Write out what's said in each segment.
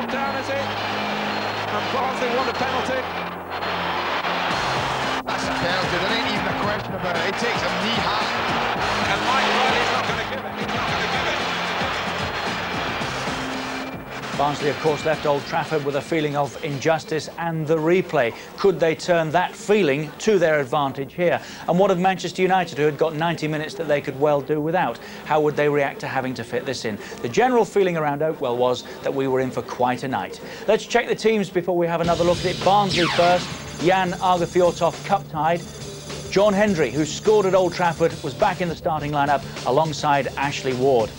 knocked down, is it? And Barnsley won a penalty. That's a penalty, there ain't even a question about it. He takes a knee high. And Mike Riley's not going to give it. He's not going to give it. Barnsley, of course, left Old Trafford with a feeling of injustice and the replay. Could they turn that feeling to their advantage here? And what of Manchester United, who had got 90 minutes that they could well do without? How would they react to having to fit this in? The general feeling around Oakwell was that we were in for quite a night. Let's check the teams before we have another look at it. Barnsley first. Jan Argafiortov cup-tied. John Hendry, who scored at Old Trafford, was back in the starting lineup alongside Ashley Ward.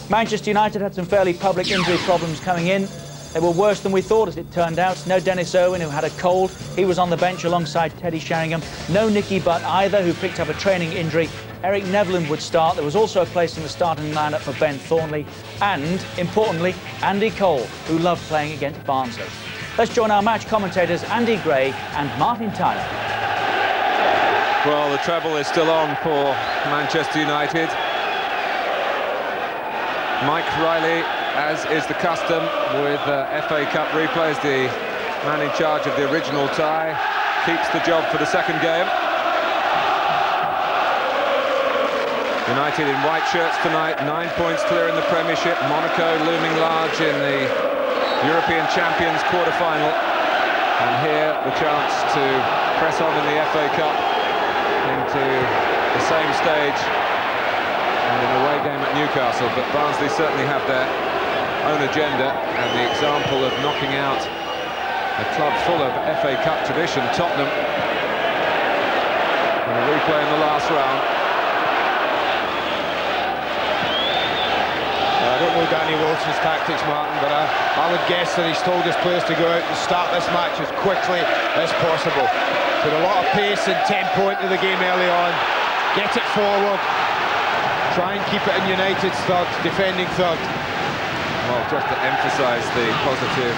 Manchester United had some fairly public injury problems coming in. They were worse than we thought, as it turned out. No Dennis Owen, who had a cold. He was on the bench alongside Teddy Sheringham. No Nicky Butt either, who picked up a training injury. Eric Nevland would start. There was also a place in the starting lineup for Ben Thornley. And, importantly, Andy Cole, who loved playing against Barnsley. Let's join our match commentators Andy Gray and Martin Tyler. Well, the treble is still on for Manchester United. Mike Riley, as is the custom with FA Cup replays, the man in charge of the original tie, keeps the job for the second game. United in white shirts tonight, 9 points clear in the Premiership. Monaco looming large in the European Champions quarter-final. And here the chance to press on in the FA Cup into the same stage and an away game at Newcastle. But Barnsley certainly have their own agenda, and the example of knocking out a club full of FA Cup tradition, Tottenham, in a replay in the last round. I don't know Danny Wilson's tactics, Martin, but I would guess that he's told his players to go out and start this match as quickly as possible. Put a lot of pace and tempo into the game early on, get it forward, try and keep it in United's third, defending third. Well, just to emphasise the positive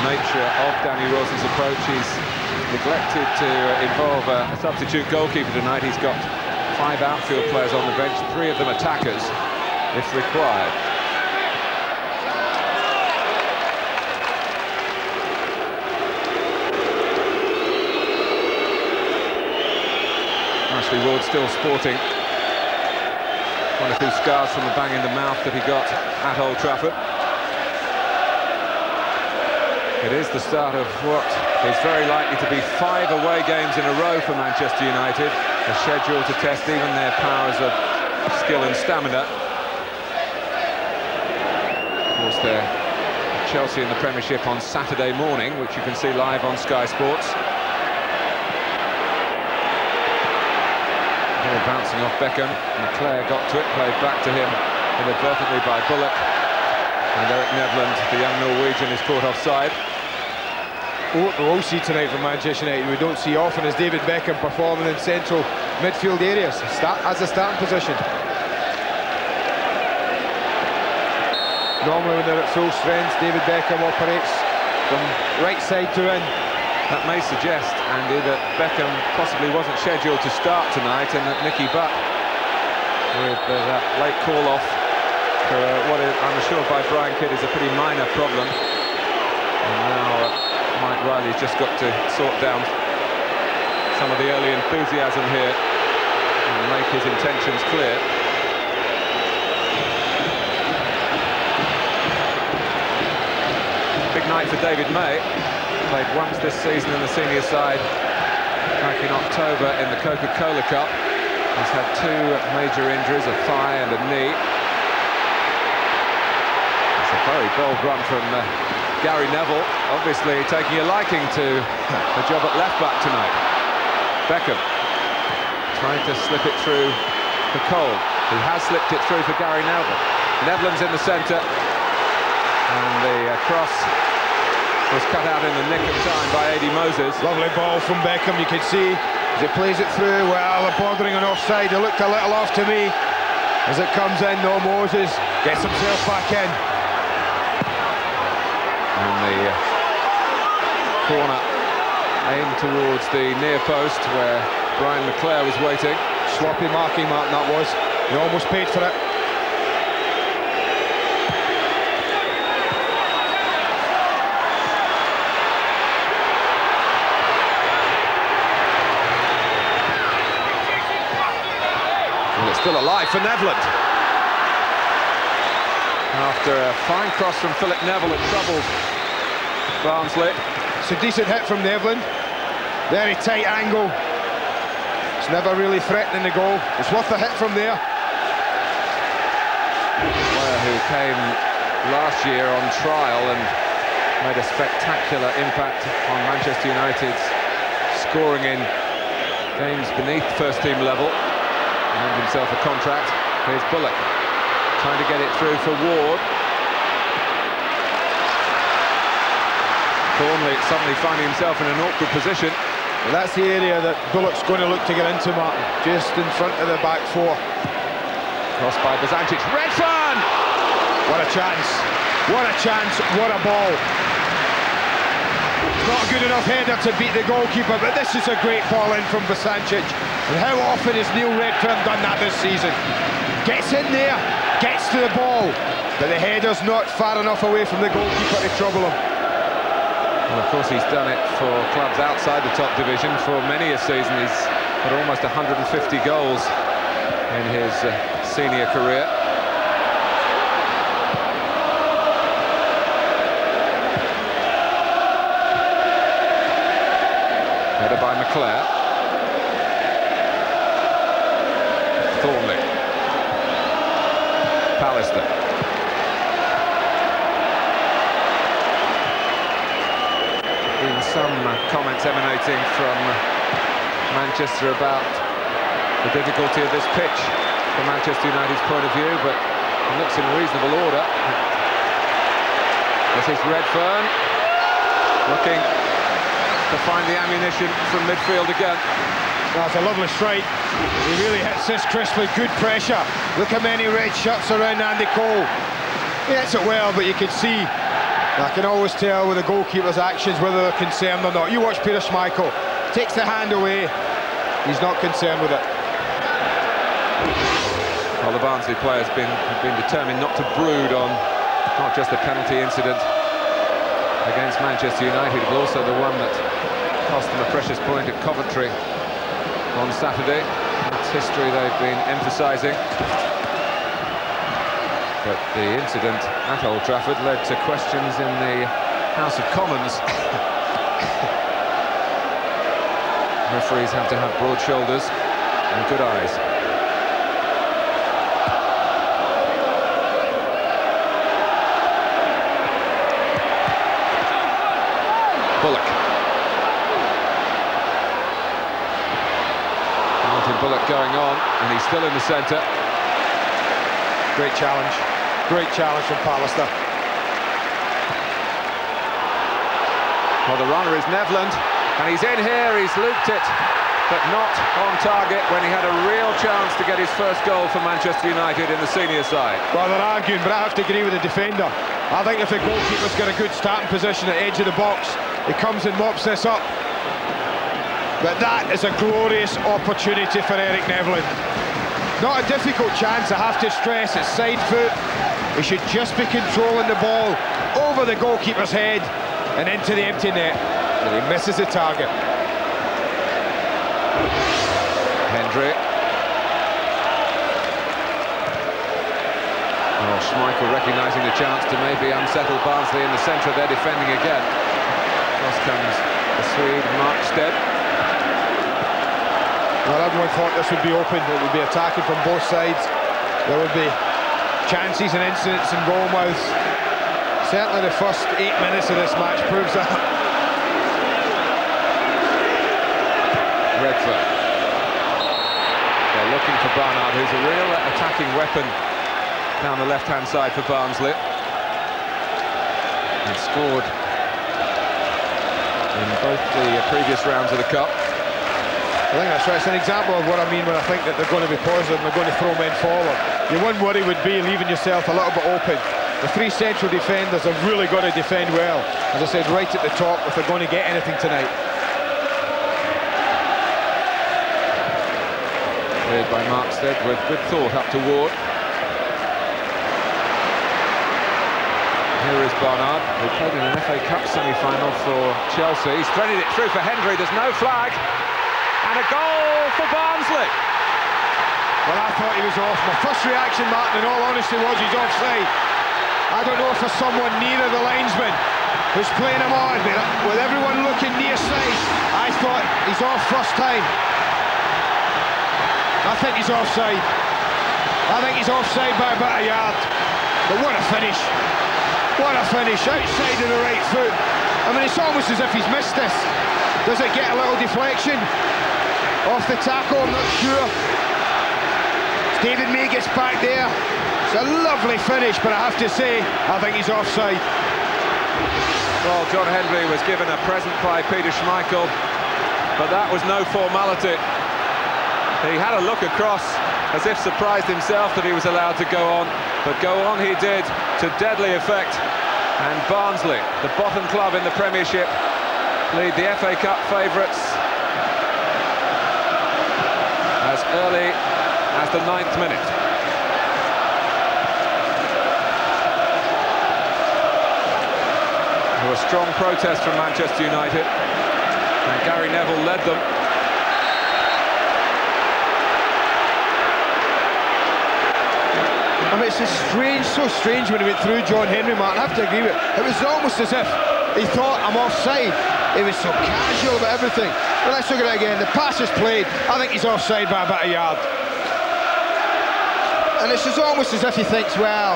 nature of Danny Wilson's approach, he's neglected to involve a substitute goalkeeper tonight. He's got 5 outfield players on the bench, 3 of them attackers, if required. Ashley Ward still sporting one or two scars from the bang in the mouth that he got at Old Trafford. It is the start of what is very likely to be 5 away games in a row for Manchester United, a schedule to test even their powers of skill and stamina. Of course, they're Chelsea in the Premiership on Saturday morning, which you can see live on Sky Sports. Bouncing off Beckham, McClare got to it, played back to him inadvertently by Bullock, and Eric Nevland, the young Norwegian, is caught offside. What we'll see tonight from Manchester United, we don't see often, is David Beckham performing in central midfield areas, as a starting position. Normally when they're at full strength, David Beckham operates from right side to in. That may suggest, Andy, that Beckham possibly wasn't scheduled to start tonight, and that Nicky Butt, with that late call-off for what is, I'm assured by Brian Kidd, is a pretty minor problem. And now Mike Riley's just got to sort down some of the early enthusiasm here and make his intentions clear. Big night for David May. Played once this season in the senior side, back in October in the Coca-Cola Cup. He's had 2 major injuries, a thigh and a knee. It's a very bold run from Gary Neville, obviously taking a liking to the job at left-back tonight. Beckham trying to slip it through for Cole. He has slipped it through for Gary Neville. Nevland's in the centre, and the cross was cut out in the nick of time by Eddie Moses. Lovely ball from Beckham, you can see as he plays it through. Well, they're bordering on offside. It looked a little off to me. As it comes in, no, Moses gets himself back in. And the corner aimed towards the near post where Brian McClare was waiting. Sloppy marking, Martin, that was. He almost paid for it. still alive for Nevland. After a fine cross from Philip Neville, it troubled Barnsley. It's a decent hit from Nevland. Very tight angle. It's never really threatening the goal. It's worth a hit from there. Player who came last year on trial and made a spectacular impact on Manchester United's scoring in games beneath first-team level. Earned himself a contract. Here's Bullock, trying to get it through for Ward. Thornley suddenly finding himself in an awkward position. Well, that's the area that Bullock's going to look to get into, Martin. Just in front of the back four. Crossed by Bazancic. Redfern! What a chance. What a chance. What a ball. Not a good enough header to beat the goalkeeper, but this is a great ball in from Bazancic. And how often has Neil Redfern done that this season? Gets in there, gets to the ball, but the header's not far enough away from the goalkeeper to trouble him. Well, of course, he's done it for clubs outside the top division for many a season. He's got almost 150 goals in his senior career. Header by McClare. Thornley. Pallister. Been some comments emanating from Manchester about the difficulty of this pitch from Manchester United's point of view, but it looks in reasonable order. This is Redfern looking to find the ammunition from midfield again. That's a lovely strike. He really hits this crisply. Good pressure. Look how many red shirts around Andy Cole. He hits it well, but you can see, I can always tell with the goalkeeper's actions whether they're concerned or not. You watch Peter Schmeichel. Takes the hand away. He's not concerned with it. Well, the Barnsley players have been determined not to brood on not just the penalty incident against Manchester United, but also the one that cost them a precious point at Coventry on Saturday. That's history they've been emphasising. But the incident at Old Trafford led to questions in the House of Commons. Referees have to have broad shoulders and good eyes. Bullock. Martin Bullock going on, and he's still in the centre. Great challenge. Great challenge from Pallister. Well, the runner is Nevland, and he's in here, he's looped it, but not on target when he had a real chance to get his first goal for Manchester United in the senior side. Well, they're arguing, but I have to agree with the defender. I think if the goalkeeper's got a good starting position at the edge of the box, he comes and mops this up. But that is a glorious opportunity for Eric Nevland. Not a difficult chance, I have to stress. It's side foot. He should just be controlling the ball over the goalkeeper's head and into the empty net. And he misses the target. Hendry. Oh, Schmeichel recognising the chance to maybe unsettle Barnsley in the centre. They're defending again. Across comes the Swede, Markstead. Well, everyone thought this would be open. It would be attacking from both sides. There would be chances and incidents in goal mouths. Certainly the first 8 minutes of this match proves that. Redfern. They're looking for Barnard, who's a real attacking weapon down the left-hand side for Barnsley. And scored in both the previous rounds of the Cup. I think that's right. It's an example of what I mean when I think that they're going to be positive and they're going to throw men forward. Your one worry would be leaving yourself a little bit open. The three central defenders have really got to defend well. As I said, right at the top if they're going to get anything tonight. Cleared by Markstead with good thought up to Ward. Here is Barnard, who played in an FA Cup semi-final for Chelsea. He's threaded it through for Hendry. There's no flag. And a goal for Barnsley. Well, I thought he was off. My first reaction, Martin, in all honesty, was he's offside. I don't know if for someone nearer the linesman who's playing him on, but with everyone looking near side, I thought he's off first time. I think he's offside. I think he's offside by about a yard. But what a finish. What a finish, outside of the right foot. I mean, it's almost as if he's missed this. Does it get a little deflection off the tackle? I'm not sure. David May gets back there. It's a lovely finish, but I have to say, I think he's offside. Well, John Henry was given a present by Peter Schmeichel, but that was no formality. He had a look across as if surprised himself that he was allowed to go on, but go on he did to deadly effect. And Barnsley, the bottom club in the Premiership, lead the FA Cup favourites as early as the 9th minute. There was strong protest from Manchester United, and Gary Neville led them. I mean, it's strange, so strange when he went through John Henry, Martin. I have to agree with it. It was almost as if he thought, I'm offside. He was so casual about everything. But let's look at it again. The pass is played. I think he's offside by about a yard. And it's just almost as if he thinks, well,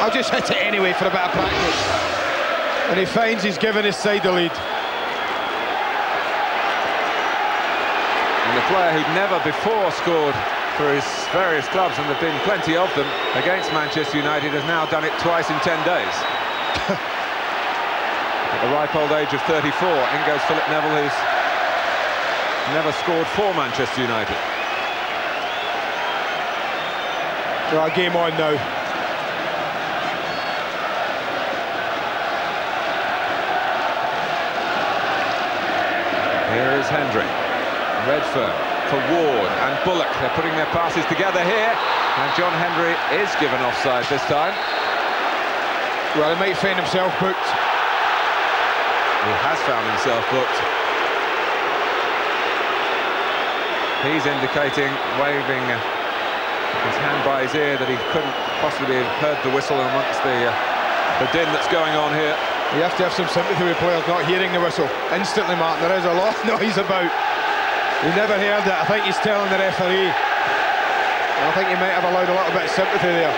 I'll just hit it anyway for a bit of practice. And he finds he's given his side the lead. And the player who'd never before scored for his various clubs, and there have been plenty of them, against Manchester United, has now done it twice in 10 days. At the ripe old age of 34, in goes Philip Neville, who's never scored for Manchester United. Well, game on now. Here is Hendry, Redfern for Ward and Bullock. They're putting their passes together here, and John Hendry is given offside this time. Well, he might find himself booked. He has found himself booked. He's indicating, waving his hand by his ear, that he couldn't possibly have heard the whistle amongst the din that's going on here. You have to have some sympathy with players not hearing the whistle instantly, Martin. There is a lot of noise about. He never heard it. I think he's telling the referee. I think he might have allowed a little bit of sympathy there.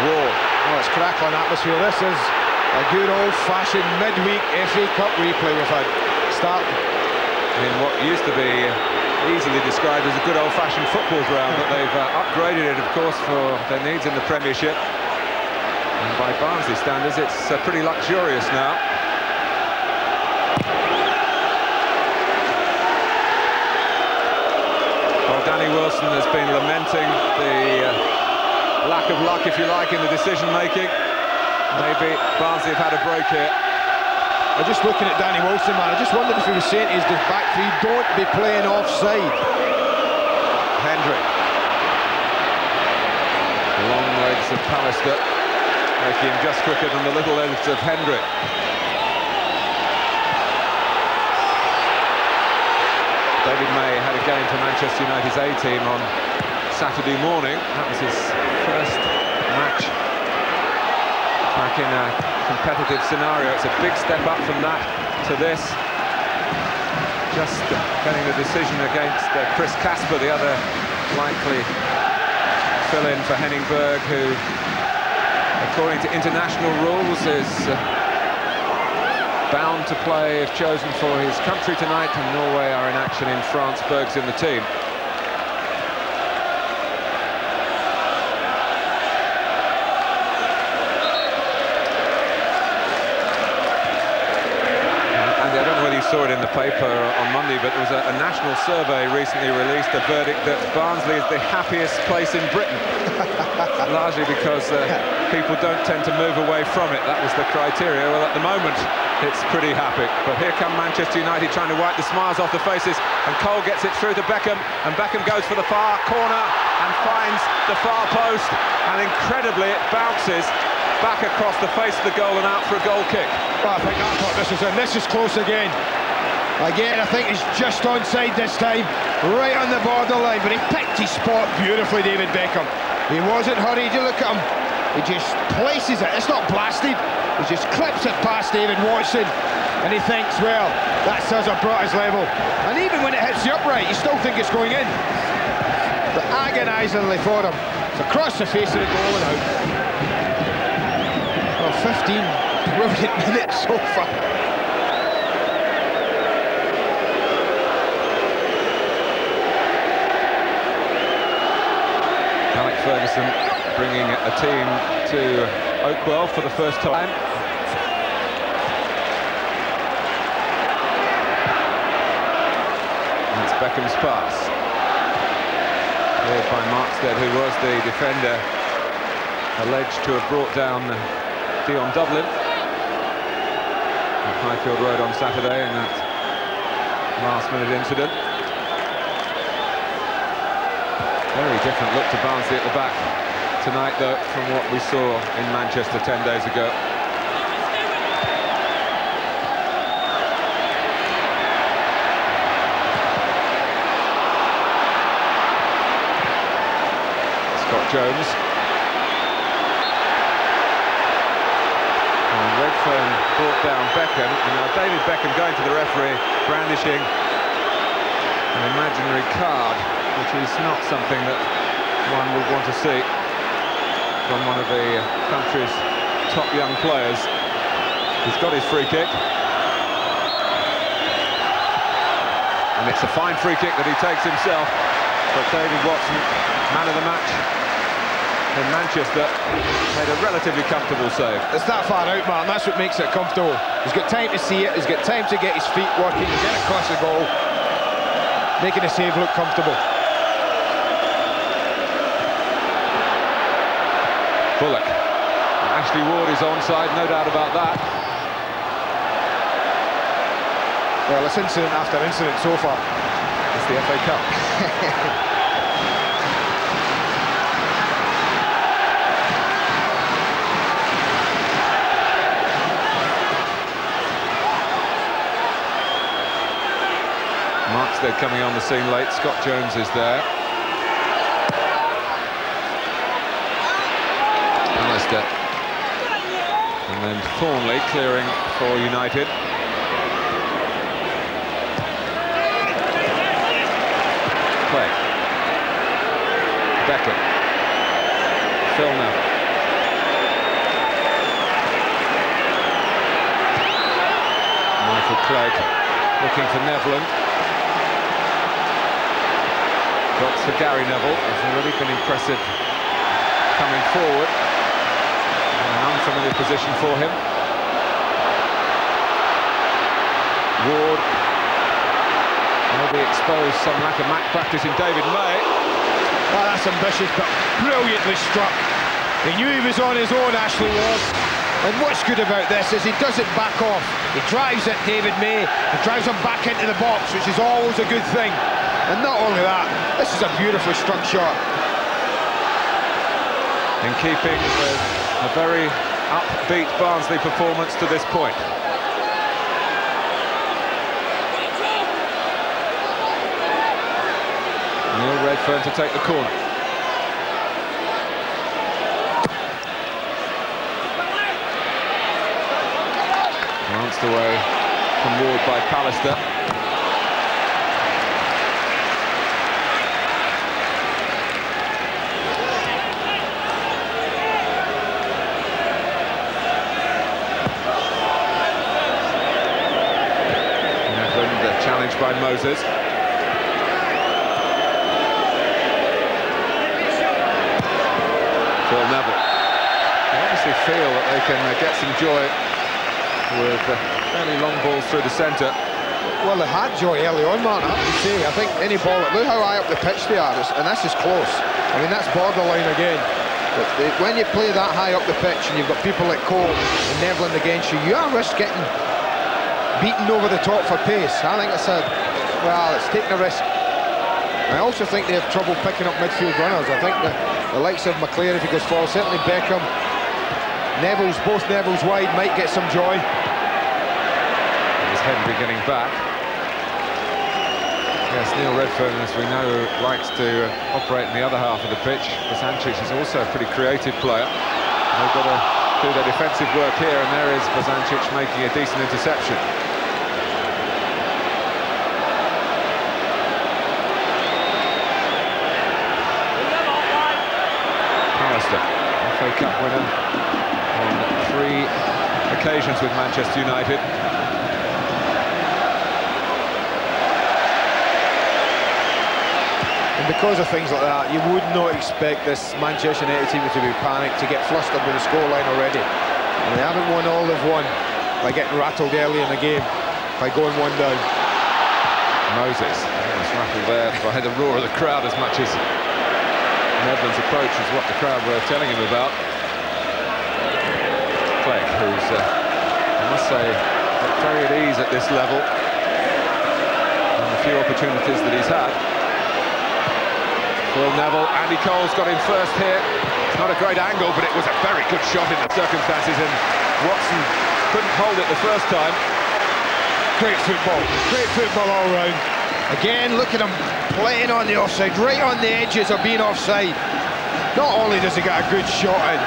Ward. Oh, it's crackling atmosphere. This is a good old-fashioned midweek FA Cup replay we've had. Start in what used to be easily described as a good old-fashioned football ground, but they've upgraded it, of course, for their needs in the Premiership. And by Barnsley standards, it's pretty luxurious now. Well, Danny Wilson has been lamenting the lack of luck, if you like, in the decision-making. Maybe Barnsley have had a break here. I'm just looking at Danny Wilson, man. I just wondered if he was saying to his back three, don't be playing offside. Hendry. The long legs of Pallister making him just quicker than the little legs of Hendry. David May had a game for Manchester United's A-team on Saturday morning. That was his first match back in a competitive scenario. It's a big step up from that to this. Just getting the decision against Chris Casper, the other likely fill-in for Henning Berg, who, according to international rules, is bound to play if chosen for his country tonight, and Norway are in action in France. Berg's in the team. Saw it in the paper on Monday, but there was a national survey recently released, a verdict that Barnsley is the happiest place in Britain. Largely because people don't tend to move away from it. That was the criteria. Well, at the moment, it's pretty happy. But here come Manchester United trying to wipe the smiles off the faces, and Cole gets it through to Beckham, and Beckham goes for the far corner and finds the far post, and incredibly it bounces back across the face of the goal and out for a goal kick. Well, I thought this was in. This is close again. Again, I think he's just onside this time, right on the borderline, but he picked his spot beautifully, David Beckham. He wasn't hurried, you look at him, he just places it, it's not blasted, he just clips it past David Watson, and he thinks, well, that says I've brought his level. And even when it hits the upright, you still think it's going in. But agonisingly for him, it's across the face of the goal and out. Well, 15 brilliant minutes so far. Ferguson bringing a team to Oakwell for the first time. That's Beckham's pass. Cleared by Markstead, who was the defender alleged to have brought down Dion Dublin at Highfield Road on Saturday in that last-minute incident. Very different look to Barnsley at the back tonight, though, from what we saw in Manchester 10 days ago. Scott Jones. And Redfern brought down Beckham, and now David Beckham going to the referee, brandishing an imaginary card, which is not something that one would want to see from one of the country's top young players. He's got his free kick. And it's a fine free kick that he takes himself. But David Watson, man of the match in Manchester, made a relatively comfortable save. It's that far out, man, that's what makes it comfortable. He's got time to see it, he's got time to get his feet working, get across the goal, making the save look comfortable. Bullock. Ashley Ward is onside, no doubt about that. Well, it's incident after incident so far. It's the FA Cup. Markstead coming on the scene late. Scott Jones is there. Alistair. And then Thornley clearing for United. Play. Beckham. Phil Neville. Michael Clegg looking for Nevland. Drops for Gary Neville, has already been impressive coming forward. An unfamiliar position for him. Ward maybe exposed some lack of match practice in David May. Well, that's ambitious, but brilliantly struck. He knew he was on his own, Ashley Ward. And what's good about this is he doesn't back off. He drives at David May, he drives him back into the box, which is always a good thing. And not only that, this is a beautifully struck shot. In keeping with a very upbeat Barnsley performance to this point. Neil Redfern to take the corner. Glanced away from Ward by Pallister. Challenged by Moses. Phil Neville. They obviously feel that they can get some joy with fairly long balls through the centre. Well, they had joy early on, Martin, I have to say. I think any ball, look how high up the pitch they are, and this is close. I mean, that's borderline again. But when you play that high up the pitch and you've got people like Cole and Nevland against you, you are risk getting beaten over the top for pace. I think it's taking a risk. I also think they have trouble picking up midfield runners. I think the likes of McClare, if he goes forward, certainly Beckham, both Neville's wide, might get some joy. Is Henry getting back? Yes, Neil Redfern, as we know, likes to operate in the other half of the pitch. Bosancic is also a pretty creative player. They've got to do their defensive work here, and there is Bosancic making a decent interception. FA Cup winner on 3 occasions with Manchester United. And because of things like that, you would not expect this Manchester United team to be panicked, to get flustered with the scoreline already. And they haven't won all they've won by getting rattled early in the game, by going 1 down. Moses, almost rattled there by the roar of the crowd as much as Nedland's approach was what the crowd were telling him about. Clegg, who's, I must say, very at ease at this level, and the few opportunities that he's had. Phil Neville, Andy Cole's got him first here. It's not a great angle, but it was a very good shot in the circumstances, and Watson couldn't hold it the first time. Great football all round. Again, look at him playing on the offside, right on the edges of being offside. Not only does he get a good shot in,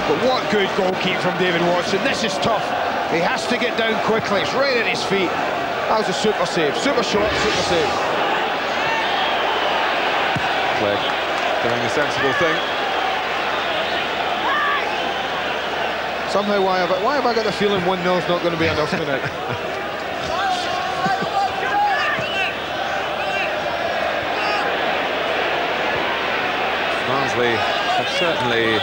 but what good goalkeeping from David Watson. This is tough. He has to get down quickly. It's right at his feet. That was a super save. Super shot, super save. Clegg doing a sensible thing. Somehow, why have I got the feeling 1-0's not going to be enough tonight? Barnsley have certainly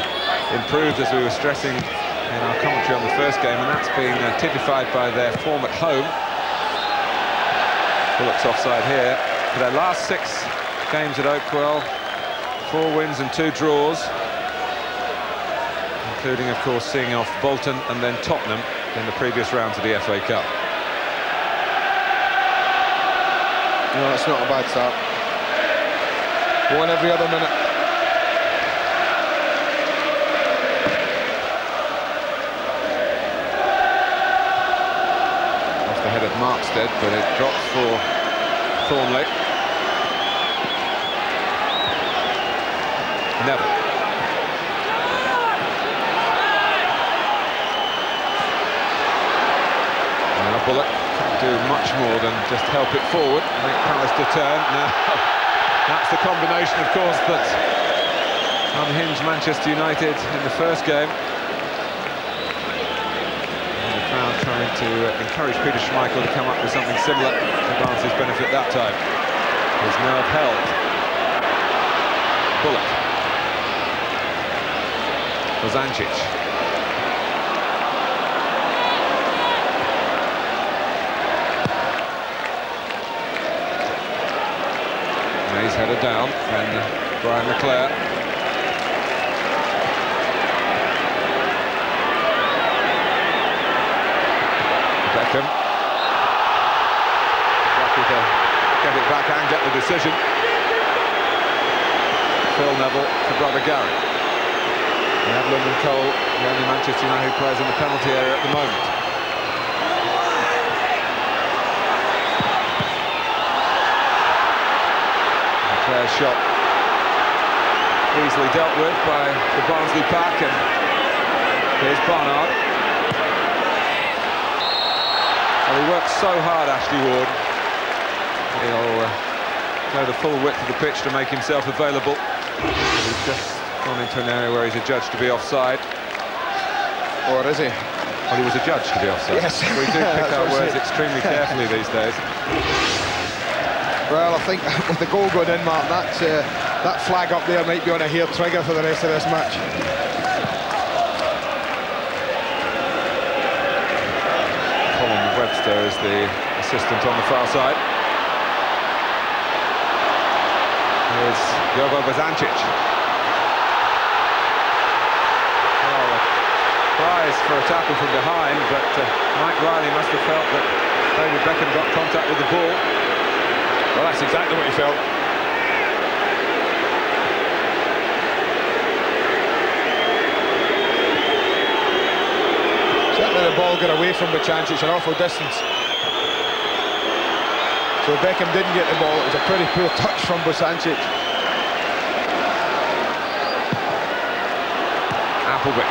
improved, as we were stressing in our commentary on the first game, and that's been typified by their form at home. Bullock's offside here. For their last 6 games at Oakwell, 4 wins and 2 draws, including, of course, seeing off Bolton and then Tottenham in the previous rounds of the FA Cup. No, it's not a bad start. 1 every other minute. Off the head of Markstead, but it drops for Thornley. Neville. Bullock can't do much more than just help it forward, make Palace to turn. Now, that's the combination, of course, that unhinged Manchester United in the first game. And the crowd trying to encourage Peter Schmeichel to come up with something similar to Barnsley's benefit that time. His nerve held. Bullock. Bosancic. He's headed down, and Brian Leclerc. Beckham. Lucky to get it back and get the decision. Phil Neville to brother Gary. Nedland and Cole, the only Manchester United players in the penalty area at the moment. Shot easily dealt with by the Barnsley pack, and here's Barnard. Well, he works so hard, Ashley Ward. He'll go the full width of the pitch to make himself available. He's just gone into an area where he's adjudged to be offside. Or is he? Well, he was adjudged to be offside. Yes. We do pick our words extremely carefully these days. Well, I think with the goal going in, Mark, that flag up there might be on a hair trigger for the rest of this match. Colin Webster is the assistant on the far side. Here's Jovo Bosancic. Well, a prize for a tackle from behind, but Mike Riley must have felt that David Beckham got contact with the ball. Well, that's exactly what he felt. Certainly the ball got away from Bosancic an awful distance. So Beckham didn't get the ball. It was a pretty poor touch from Bosancic. Appleby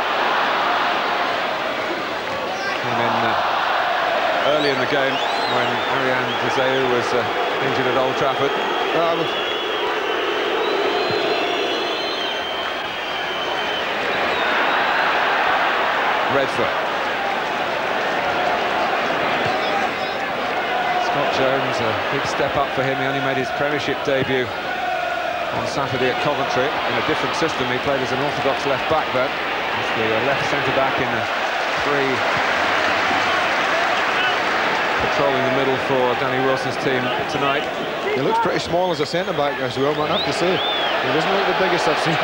came in early in the game when Ariane Dzeu was injured at Old Trafford. Redford. Scott Jones, a big step up for him. He only made his Premiership debut on Saturday at Coventry in a different system. He played as an orthodox left-back then. He's the left centre-back in a three, patrolling the middle for Danny Wilson's team tonight. He looks pretty small as a centre-back as well, I have to say. He doesn't look the biggest I've seen.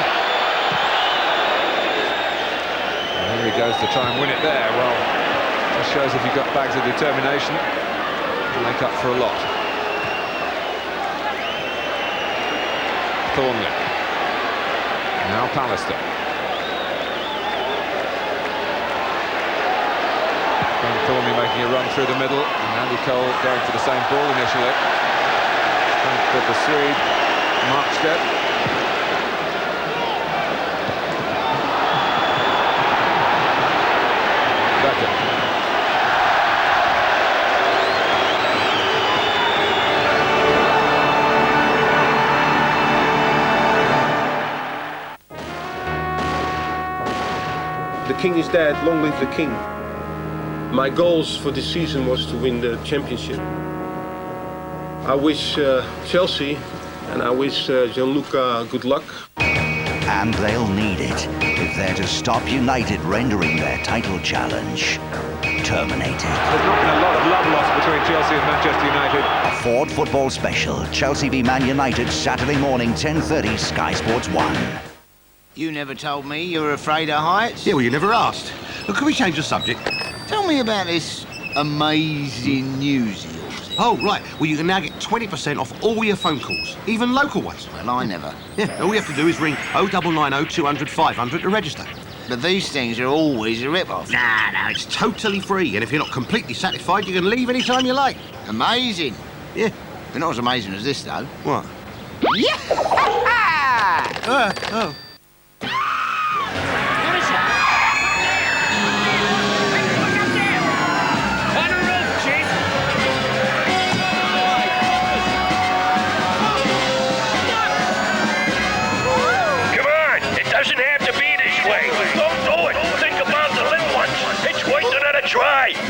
And here he goes to try and win it there. Well, just shows if you've got bags of determination, you make up for a lot. Thornley. Now Pallister. Ben Thornley making a run through the middle, and Andy Cole going for the same ball initially. But the Swede marched it. Beckham. The king is dead, long live the king. My goals for this season was to win the championship. I wish Chelsea and I wish Gianluca good luck. And they'll need it if they're to stop United rendering their title challenge terminated. There's not been a lot of love lost between Chelsea and Manchester United. A Ford Football Special, Chelsea v Man United, Saturday morning, 10:30, Sky Sports 1. You never told me you were afraid of heights. Yeah, well, you never asked. Well, can we change the subject? Tell me about this amazing news of yours. Oh, right. Well, you can now get 20% off all your phone calls, even local ones. Well, I never. Yeah, all you have to do is ring 0990 200 500 to register. But these things are always a rip-off. Nah, it's totally free, and if you're not completely satisfied, you can leave any time you like. Amazing. Yeah. But not as amazing as this, though. What? Yeah! Oh.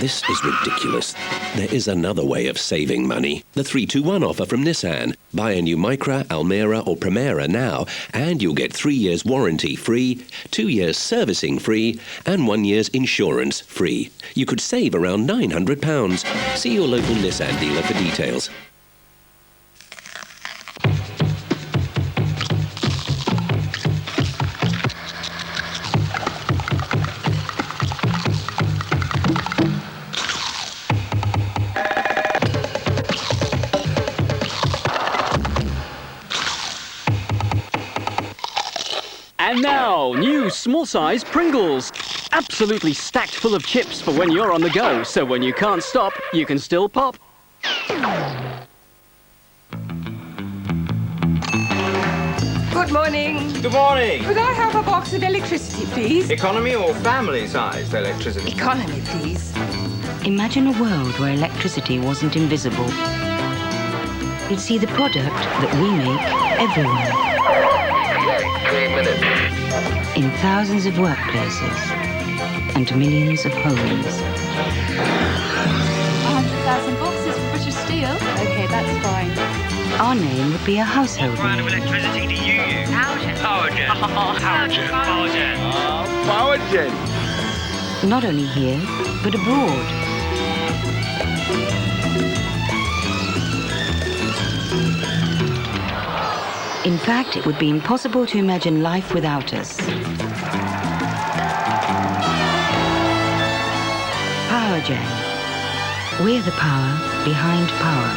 This is ridiculous. There is another way of saving money. The 3-2-1 offer from Nissan. Buy a new Micra, Almera or Primera now, and you'll get 3 years warranty free, 2 years servicing free, and 1 year's insurance free. You could save around £900. See your local Nissan dealer for details. And now, new small-size Pringles. Absolutely stacked full of chips for when you're on the go, so when you can't stop, you can still pop. Good morning. Good morning. Could I have a box of electricity, please? Economy or family-sized electricity? Economy, please. Imagine a world where electricity wasn't invisible. You'd see the product that we make everywhere. 3 minutes. In thousands of workplaces and millions of homes. 100,000 boxes for British Steel. Okay, that's fine. Our name would be a household What brand of name. electricity do you use? Power gen. Power gen. Not only here, but abroad. In fact, it would be impossible to imagine life without us. Power Gen. We're the power behind power.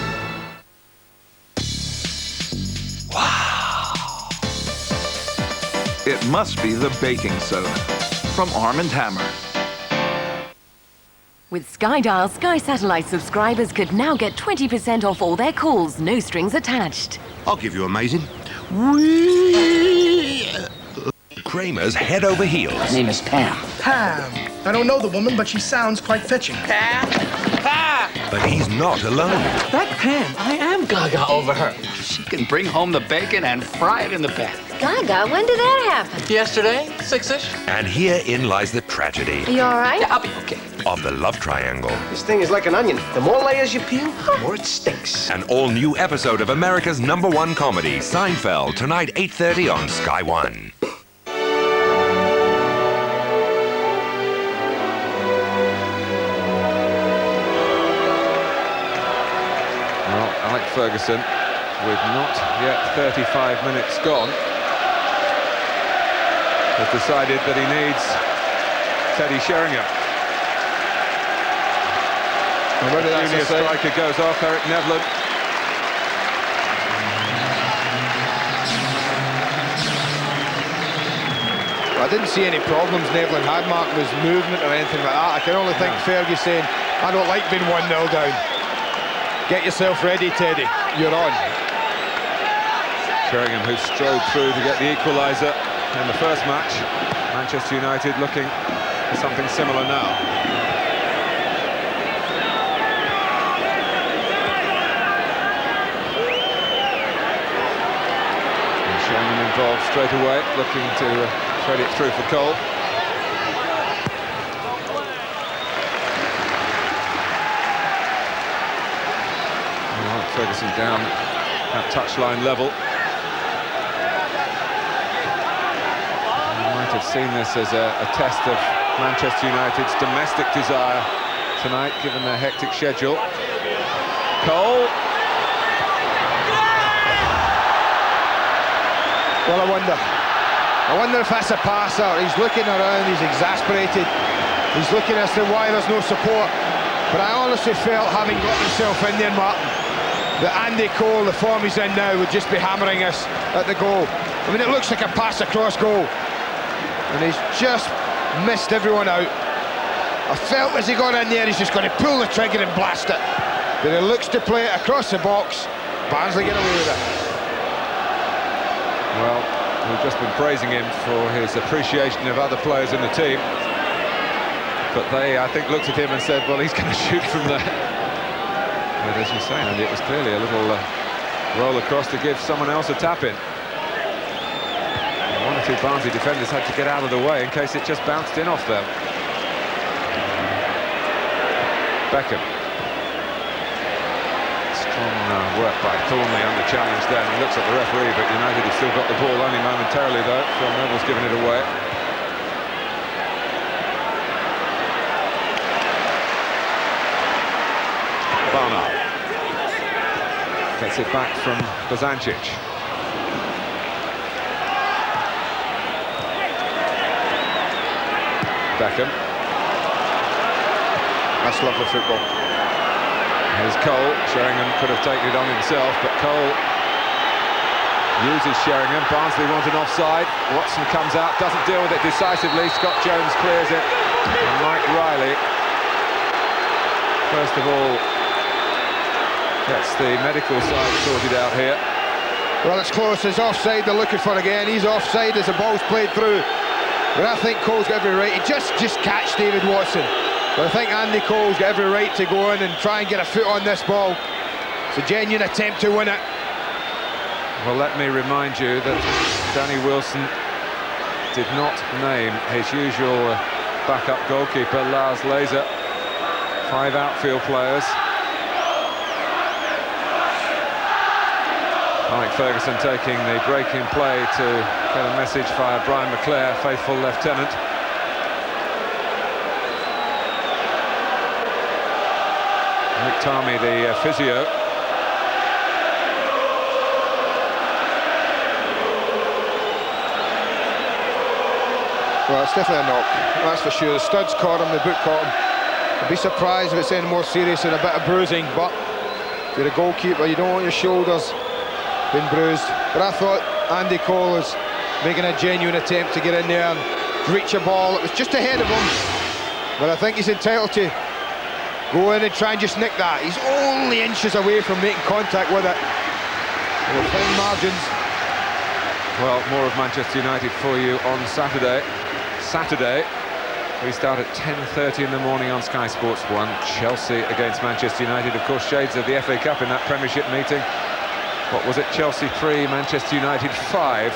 It must be the baking soda from Arm & Hammer. With Skydial, Sky Satellite subscribers could now get 20% off all their calls, no strings attached. I'll give you amazing. Kramer's head over heels. Her name is Pam. Pam. I don't know the woman, but she sounds quite fetching. Pam? Pam! But he's not alone. That Pam, I am gaga over her. She can bring home the bacon and fry it in the pan. Gaga, when did that happen? Yesterday, 6-ish. And herein lies the tragedy. Are you all right? Yeah, I'll be okay. Of the love triangle. This thing is like an onion. The more layers you peel, the more it stinks. An all-new episode of America's #1 comedy, Seinfeld, tonight 8:30 on Sky One. Well, Alex Ferguson, with not yet 35 minutes gone, has decided that he needs Teddy Sheringham. And whether that's Junior a sign- striker goes off, Eric Nevlin. I didn't see any problems Nevlin had, Mark, with his movement or anything like that. I can only think Fergie saying, I don't like being 1-0 down. Get yourself ready, Teddy. You're on. Sheringham, who strode through to get the equaliser in the first match. Manchester United looking for something similar now. And Sheringham involved straight away, looking to thread it through for Cole. Ferguson down at touchline level. You might have seen this as a test of Manchester United's domestic desire tonight, given their hectic schedule. Cole. Well, I wonder if that's a passer. He's looking around, he's exasperated. He's looking as to why there's no support. But I honestly felt, having got himself in there, Martin, that Andy Cole, the form he's in now, would just be hammering us at the goal. I mean, it looks like a pass across goal. And he's just missed everyone out. I felt as he got in there, he's just going to pull the trigger and blast it. But he looks to play it across the box. Barnsley get away with it. Well, we've just been praising him for his appreciation of other players in the team. But they, I think, looked at him and said, well, he's going to shoot from there. But as you say, Andy, it was clearly a little roll across to give someone else a tap-in. One or two Barnsley defenders had to get out of the way in case it just bounced in off them. Beckham. Strong work by Thornley under challenge then. He looks at the referee, but United have still got the ball only momentarily, though. Phil Neville's given it away. Barnard gets it back from Bozancic. Beckham. That's lovely football. Here's Cole. Sheringham could have taken it on himself, but Cole uses Sheringham. Barnsley want an offside. Watson comes out, doesn't deal with it decisively. Scott Jones clears it. And Mike Riley, first of all, gets the medical side sorted out here. Well, it's close. It's offside they're looking for again. He's offside as the ball's played through. But I think Cole's got every right. He just catch David Watson. But I think Andy Cole's got every right to go in and try and get a foot on this ball. It's a genuine attempt to win it. Well, let me remind you that Danny Wilson did not name his usual backup goalkeeper, Lars Laser. 5 outfield players. Alex Ferguson taking the break in play to get a message via Brian McClare, faithful lieutenant. Nick Tarmy, the physio. Well, it's definitely a knock, that's for sure. The studs caught him, the boot caught him. I'd be surprised if it's any more serious than a bit of bruising, but if you're a goalkeeper, you don't want your shoulders being bruised. But I thought Andy Cole was making a genuine attempt to get in there and reach a ball. It was just ahead of him, but I think he's entitled to Go in and try and just nick that. He's only inches away from making contact with it. With fine margins. Well, more of Manchester United for you on Saturday. We start at 10:30 in the morning on Sky Sports 1. Chelsea against Manchester United. Of course, shades of the FA Cup in that Premiership meeting. What was it? Chelsea 3, Manchester United 5.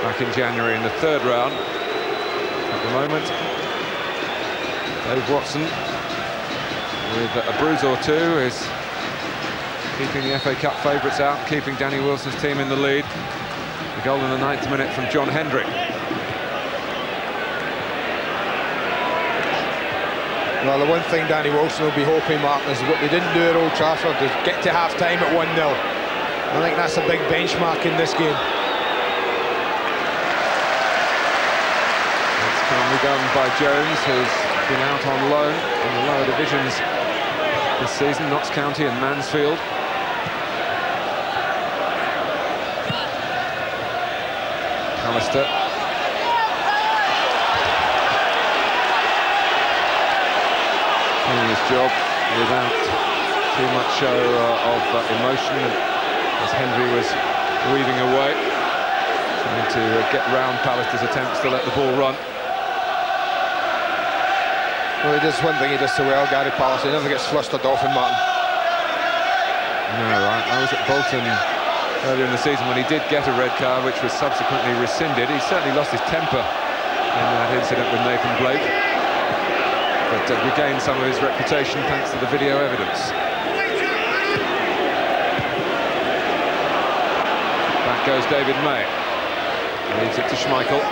Back in January in the third round. At the moment, Dave Watson, with a bruise or two, is keeping the FA Cup favourites out, keeping Danny Wilson's team in the lead. The goal in the 9th minute from John Hendry. Well, the one thing Danny Wilson will be hoping, Martin, is what they didn't do at Old Trafford, is get to half-time at 1-0. I think that's a big benchmark in this game. It's calmly done by Jones, who's been out on loan in the lower divisions this season, Notts County and Mansfield. Alistair. Doing his job without too much show of emotion, as Hendry was weaving away, trying to get round Pallister's attempts to let the ball run. Well, he does one thing he does so well, Gary Pallister. He never gets flustered off in, Martin. No, I was at Bolton earlier in the season when he did get a red card, which was subsequently rescinded. He certainly lost his temper in that incident with Nathan Blake, but regained some of his reputation thanks to the video evidence. Back goes David May. Leaves it to Schmeichel.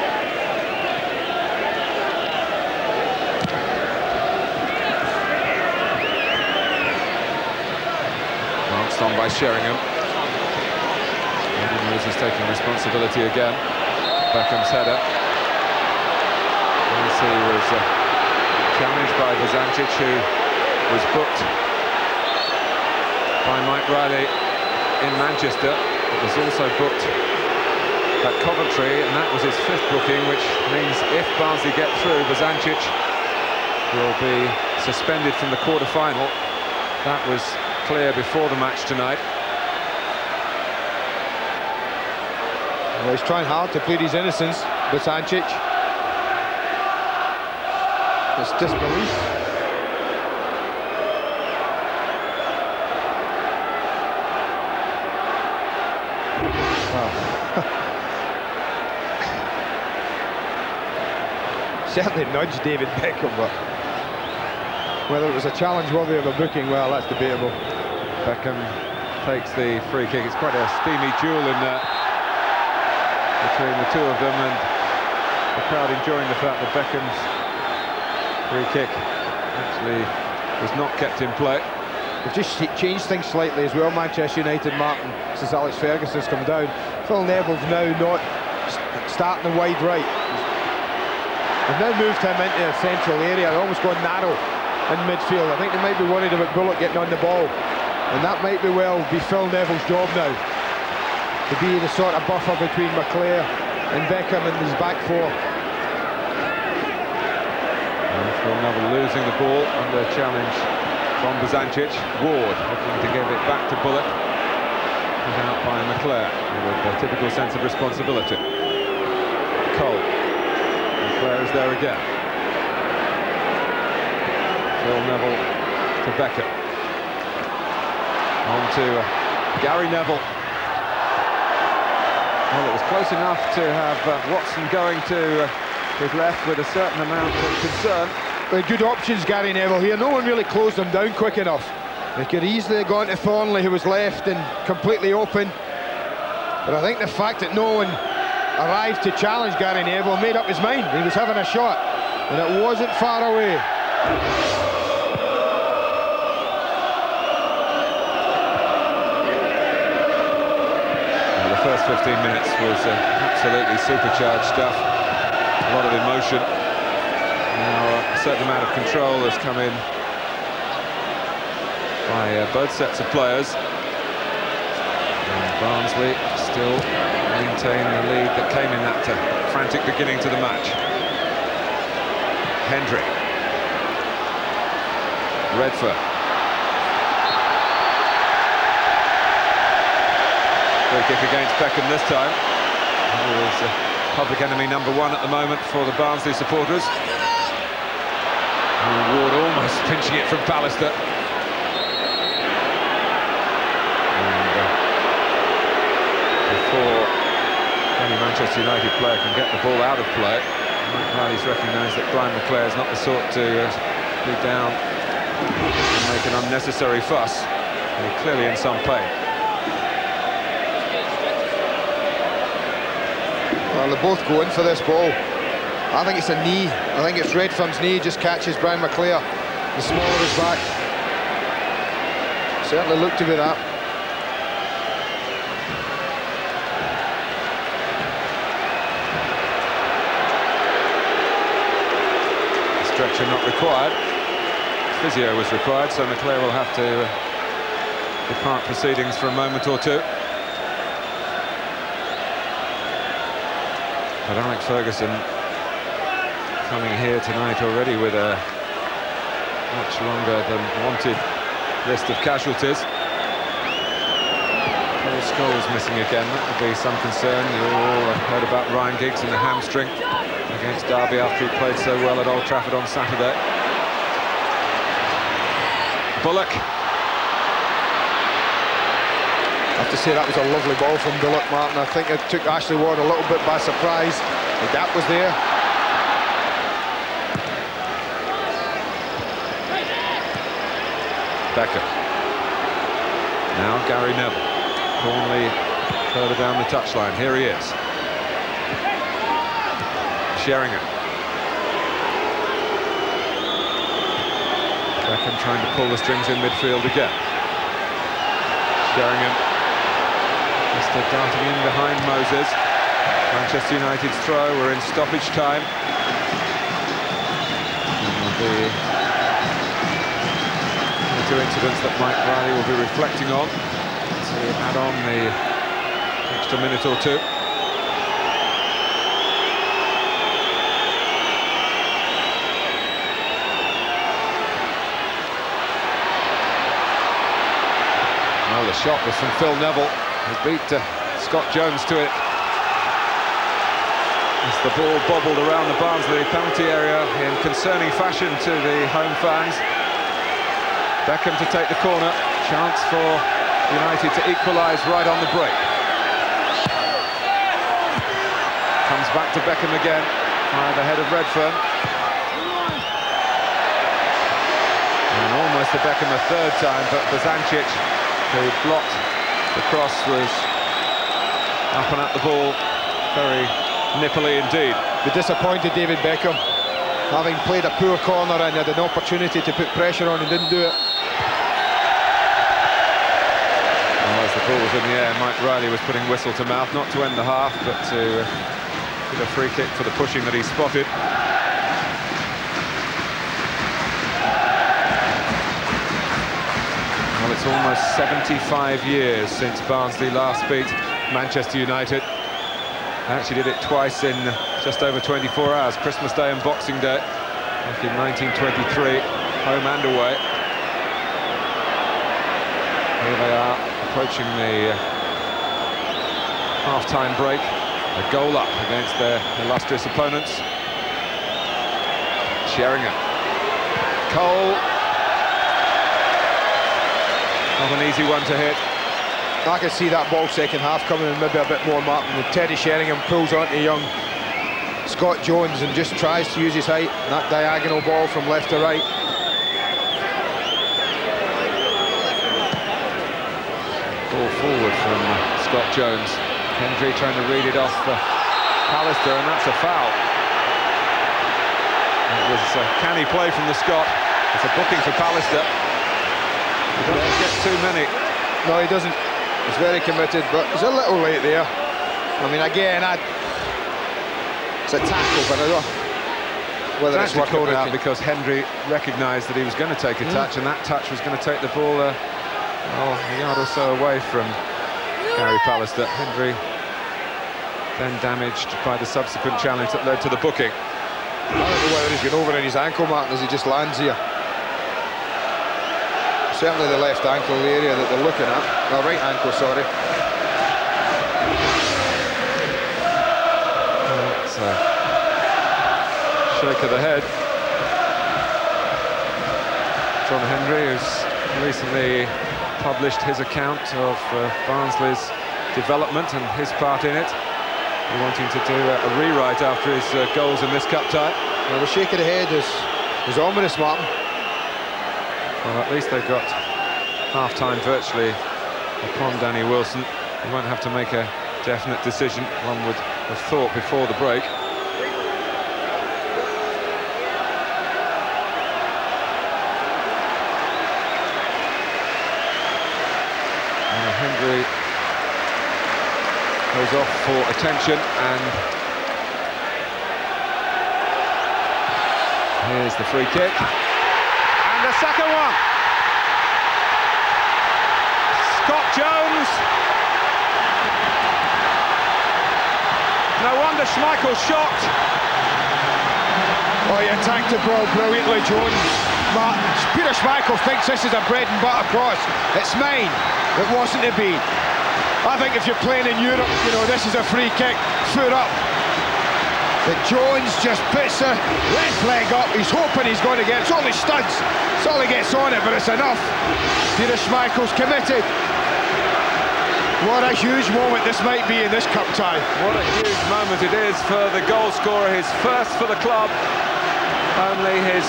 Marched on by Sheringham. He's taking responsibility again. Beckham's header. As he was challenged by Vazancic, who was booked by Mike Riley in Manchester. It was also booked at Coventry, and that was his 5th booking, which means if Barnsley get through, Vazancic will be suspended from the quarter-final. That was clear before the match tonight. Well, he's trying hard to plead his innocence, Vazancic. It's disbelief. Wow. Certainly nudged David Beckham, but whether it was a challenge worthy of a booking, well, that's debatable. Beckham takes the free kick. It's quite a steamy duel in there between the two of them, and the crowd enjoying the fact that Beckham's free kick actually was not kept in play. They've just changed things slightly as well, Manchester United, Martin, since Alex Ferguson's come down. Phil Neville's now not starting wide right. They've now moved him into a central area. They're almost going narrow in midfield. I think they might be worried about Bullock getting on the ball, and that might be Phil Neville's job now, to be the sort of buffer between McClair and Beckham and his back four. And Phil Neville losing the ball under challenge from Vazancic. Ward looking to give it back to Bullock. Put out by McClair with a typical sense of responsibility. Cole. McClair is there again. Phil Neville to Beckham. On to Gary Neville. Well, it was close enough to have Watson going to his left with a certain amount of concern. But good options, Gary Neville here. No one really closed them down quick enough. They could easily have gone to Thornley, who was left and completely open. But I think the fact that no one arrived to challenge Gary Neville made up his mind. He was having a shot, and it wasn't far away. The first 15 minutes was absolutely supercharged stuff. A lot of emotion. Now a certain amount of control has come in by both sets of players. And Barnsley still maintain the lead that came in that frantic beginning to the match. Hendry. Redfern. Free kick against Beckham this time. He is public enemy number 1 at the moment for the Barnsley supporters. And Ward almost pinching it from Pallister. And before any Manchester United player can get the ball out of play, Mike Riley's recognised that Brian McClair is not the sort to be down and make an unnecessary fuss. They're clearly in some pain. Well, they both go in for this ball. I think it's a knee. I think it's Redfern's knee just catches Brian McClair, the small of his back. Certainly looked to be that. Stretcher not required. Physio was required, so McClair will have to depart proceedings for a moment or two. But Alex Ferguson coming here tonight already with a much longer than wanted list of casualties. Paul Scholes missing again, that would be some concern. You all heard about Ryan Giggs and the hamstring against Derby after he played so well at Old Trafford on Saturday. Bullock. I have to say that was a lovely ball from Bullock, Martin. I think it took Ashley Ward a little bit by surprise. The gap was there. Beckham. Now Gary Neville. Thornley further down the touchline. Here he is. Sheringham. Beckham trying to pull the strings in midfield again. Sheringham. Mr. darting in behind Moses. Manchester United's throw. We're in stoppage time. The two incidents that Mike Riley will be reflecting on to add on the extra minute or two. Well, the shot was from Phil Neville. He beat Scott Jones to it. As the ball bobbled around the Barnsley penalty area in concerning fashion to the home fans. Beckham to take the corner. Chance for United to equalise right on the break. Comes back to Beckham again by the head of Redfern. And almost to Beckham a third time, but Bazancic, who blocked the cross, was up and at the ball very nippily indeed. The disappointed David Beckham, having played a poor corner and had an opportunity to put pressure on and didn't do it. Well, as the ball was in the air, Mike Riley was putting whistle to mouth, not to end the half, but to give a free kick for the pushing that he spotted. Well, it's almost 75 years since Barnsley last beat Manchester United. They actually did it twice in just over 24 hours, Christmas Day and Boxing Day, back in 1923, home and away. Here they are, approaching the half-time break. A goal up against their illustrious opponents. Sheringham. Cole. Not an easy one to hit. I can see that ball second half coming in maybe a bit more, Martin. And Teddy Sheringham pulls onto young Scott Jones and just tries to use his height. And that diagonal ball from left to right. Ball forward from Scott Jones. Hendry trying to read it off Pallister, and that's a foul. It was a canny play from the Scot. It's a booking for Pallister. He doesn't get too many. No, he doesn't. He's very committed, but he's a little late there. I mean, again, it's a tackle, but I don't know whether it's worth calling it because Hendry recognised that he was going to take a touch, and that touch was going to take the ball a yard or so away from Gary Pallister. Hendry then damaged by the subsequent challenge that led to the booking. I don't know whether he's going over in his ankle, Martin, as he just lands here. Certainly the left ankle area that they're looking at. Well, right ankle, sorry. That's a shake of the head. John Henry, who's recently published his account of Barnsley's development and his part in it. We're wanting to do a rewrite after his goals in this cup tie. Well, the shake of the head is ominous, Martin. Well, at least they've got half-time virtually upon Danny Wilson. He won't have to make a definite decision, one would have thought, before the break. And Henry goes off for attention, and here's the free kick. And the second one. Scott Jones. No wonder Schmeichel's shocked. Oh, he attacked the ball brilliantly, Jones. Martin, Peter Schmeichel thinks this is a bread and butter cross. It's mine. It wasn't to be. I think if you're playing in Europe, you know, this is a free kick, foot up. But Jones just puts the left leg up. He's hoping he's going to get it. It's only studs. It's all he gets on it, but it's enough. Peter Schmeichel's committed. What a huge moment this might be in this cup tie. What a huge moment it is for the goal scorer. His first for the club. Only his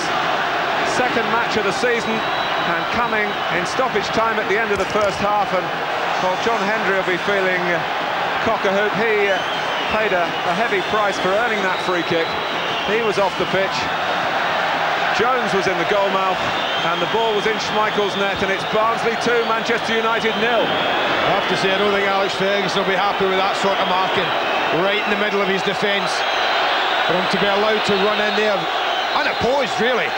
second match of the season, and coming in stoppage time at the end of the first half. And well, John Henry will be feeling cock-a-hoop. He paid a heavy price for earning that free kick. He was off the pitch. Jones was in the goalmouth, and the ball was in Schmeichel's net, and it's Barnsley 2, Manchester United 0. I have to say, I don't think Alex Ferguson will be happy with that sort of marking right in the middle of his defence. For him to be allowed to run in there unopposed, really.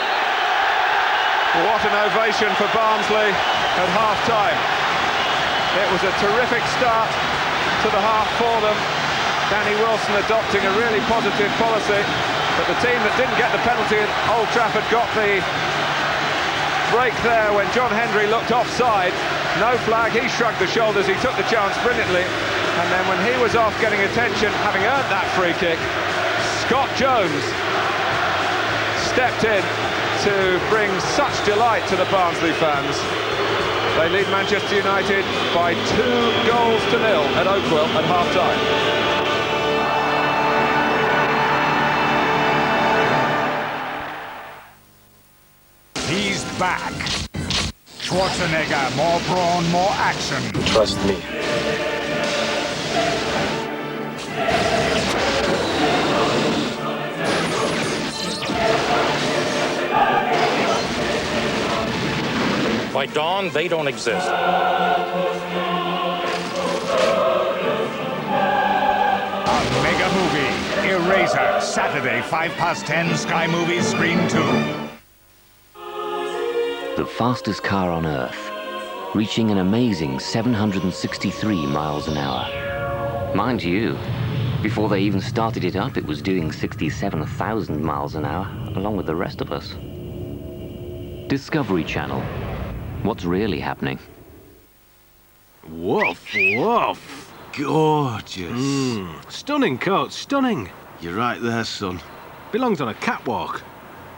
What an ovation for Barnsley at half-time. It was a terrific start to the half for them. Danny Wilson adopting a really positive policy, but the team that didn't get the penalty at Old Trafford got the break there when John Henry looked offside. No flag, he shrugged the shoulders, he took the chance brilliantly, and then when he was off getting attention, having earned that free kick, Scott Jones stepped in to bring such delight to the Barnsley fans. They lead Manchester United by 2 goals to 0 at Oakwell at half-time. He's back. Schwarzenegger, more brawn, more action. Trust me. By dawn, they don't exist. A mega movie, Eraser, Saturday, 10:05, Sky Movies, Screen 2. The fastest car on Earth, reaching an amazing 763 miles an hour. Mind you, before they even started it up, it was doing 67,000 miles an hour, along with the rest of us. Discovery Channel. What's really happening? Woof, woof. Gorgeous. Stunning coat, stunning. You're right there, son. Belongs on a catwalk.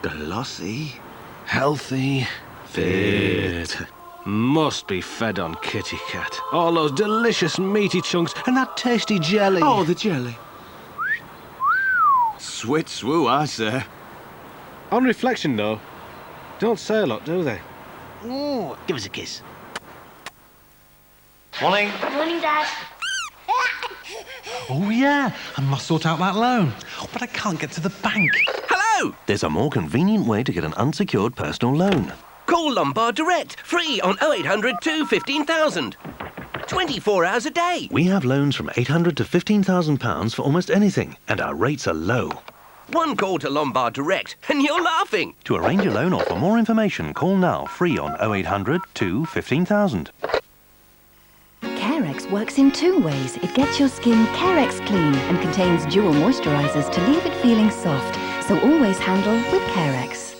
Glossy. Healthy. Fit. Must be fed on Kitty Cat. All those delicious meaty chunks and that tasty jelly. Oh, the jelly. Swit swoo, I say. On reflection, though, don't say a lot, do they? Ooh, give us a kiss. Morning. Morning, Dad. Oh, yeah, I must sort out that loan. But I can't get to the bank. Hello! There's a more convenient way to get an unsecured personal loan. Call Lombard Direct, free on 0800 215,000. 24 hours a day. We have loans from £800 to £15,000 for almost anything, and our rates are low. One call to Lombard Direct, and you're laughing. To arrange a loan or for more information, call now, free on 0800 215,000. Carex works in 2 ways. It gets your skin Carex clean and contains dual moisturizers to leave it feeling soft. So always handle with Carex.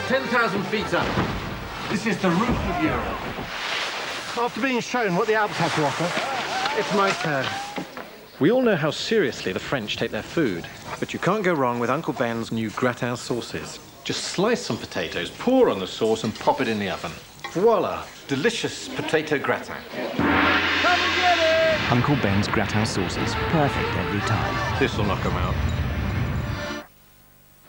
10,000 feet up. This is the roof of Europe. After being shown what the Alps have to offer, it's my turn. We all know how seriously the French take their food, but you can't go wrong with Uncle Ben's new gratin sauces. Just slice some potatoes, pour on the sauce and pop it in the oven. Voila! Delicious potato gratin. Uncle Ben's gratin sauces, perfect every time. This'll knock 'em out.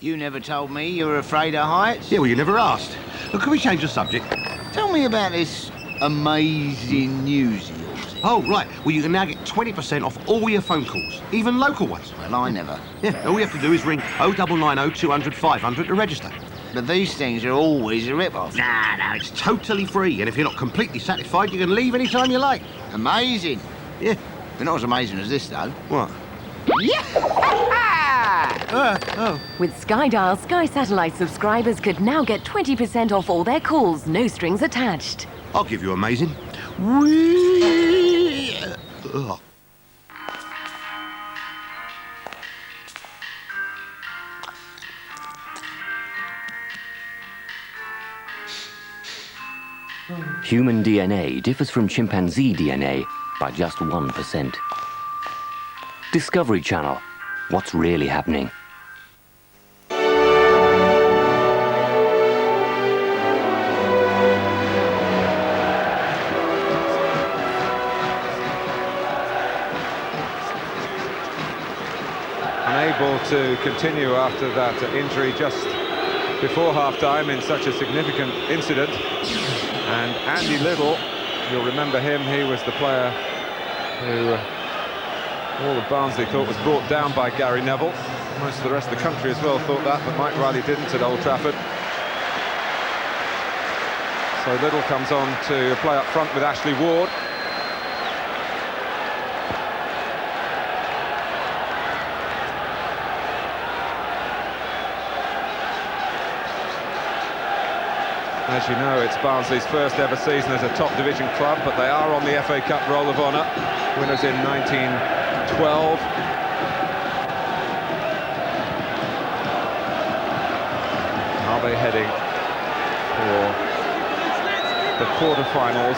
You never told me you were afraid of heights. Yeah, well, you never asked. Look, can we change the subject? Tell me about this amazing news of yours. Oh, right. Well, you can now get 20% off all your phone calls, even local ones. Well, I never. Yeah, all you have to do is ring 0990 200 500 to register. But these things are always a rip-off. Nah, no, it's totally free. And if you're not completely satisfied, you can leave any time you like. Amazing. Yeah. But not as amazing as this, though. What? Yeah! With SkyDial, Sky Satellite subscribers could now get 20% off all their calls, no strings attached. I'll give you amazing. Whee! Ugh. Human DNA differs from chimpanzee DNA by just 1%. Discovery Channel. What's really happening? Unable to continue after that injury just before half-time in such a significant incident. And Andy Liddell, you'll remember him, he was the player who all of Barnsley thought was brought down by Gary Neville. Most of the rest of the country as well thought that, but Mike Riley didn't at Old Trafford. So Liddell comes on to play up front with Ashley Ward. As you know, it's Barnsley's first ever season as a top division club, but they are on the FA Cup Roll of Honour, winners in 1912. Are they heading for the quarter-finals?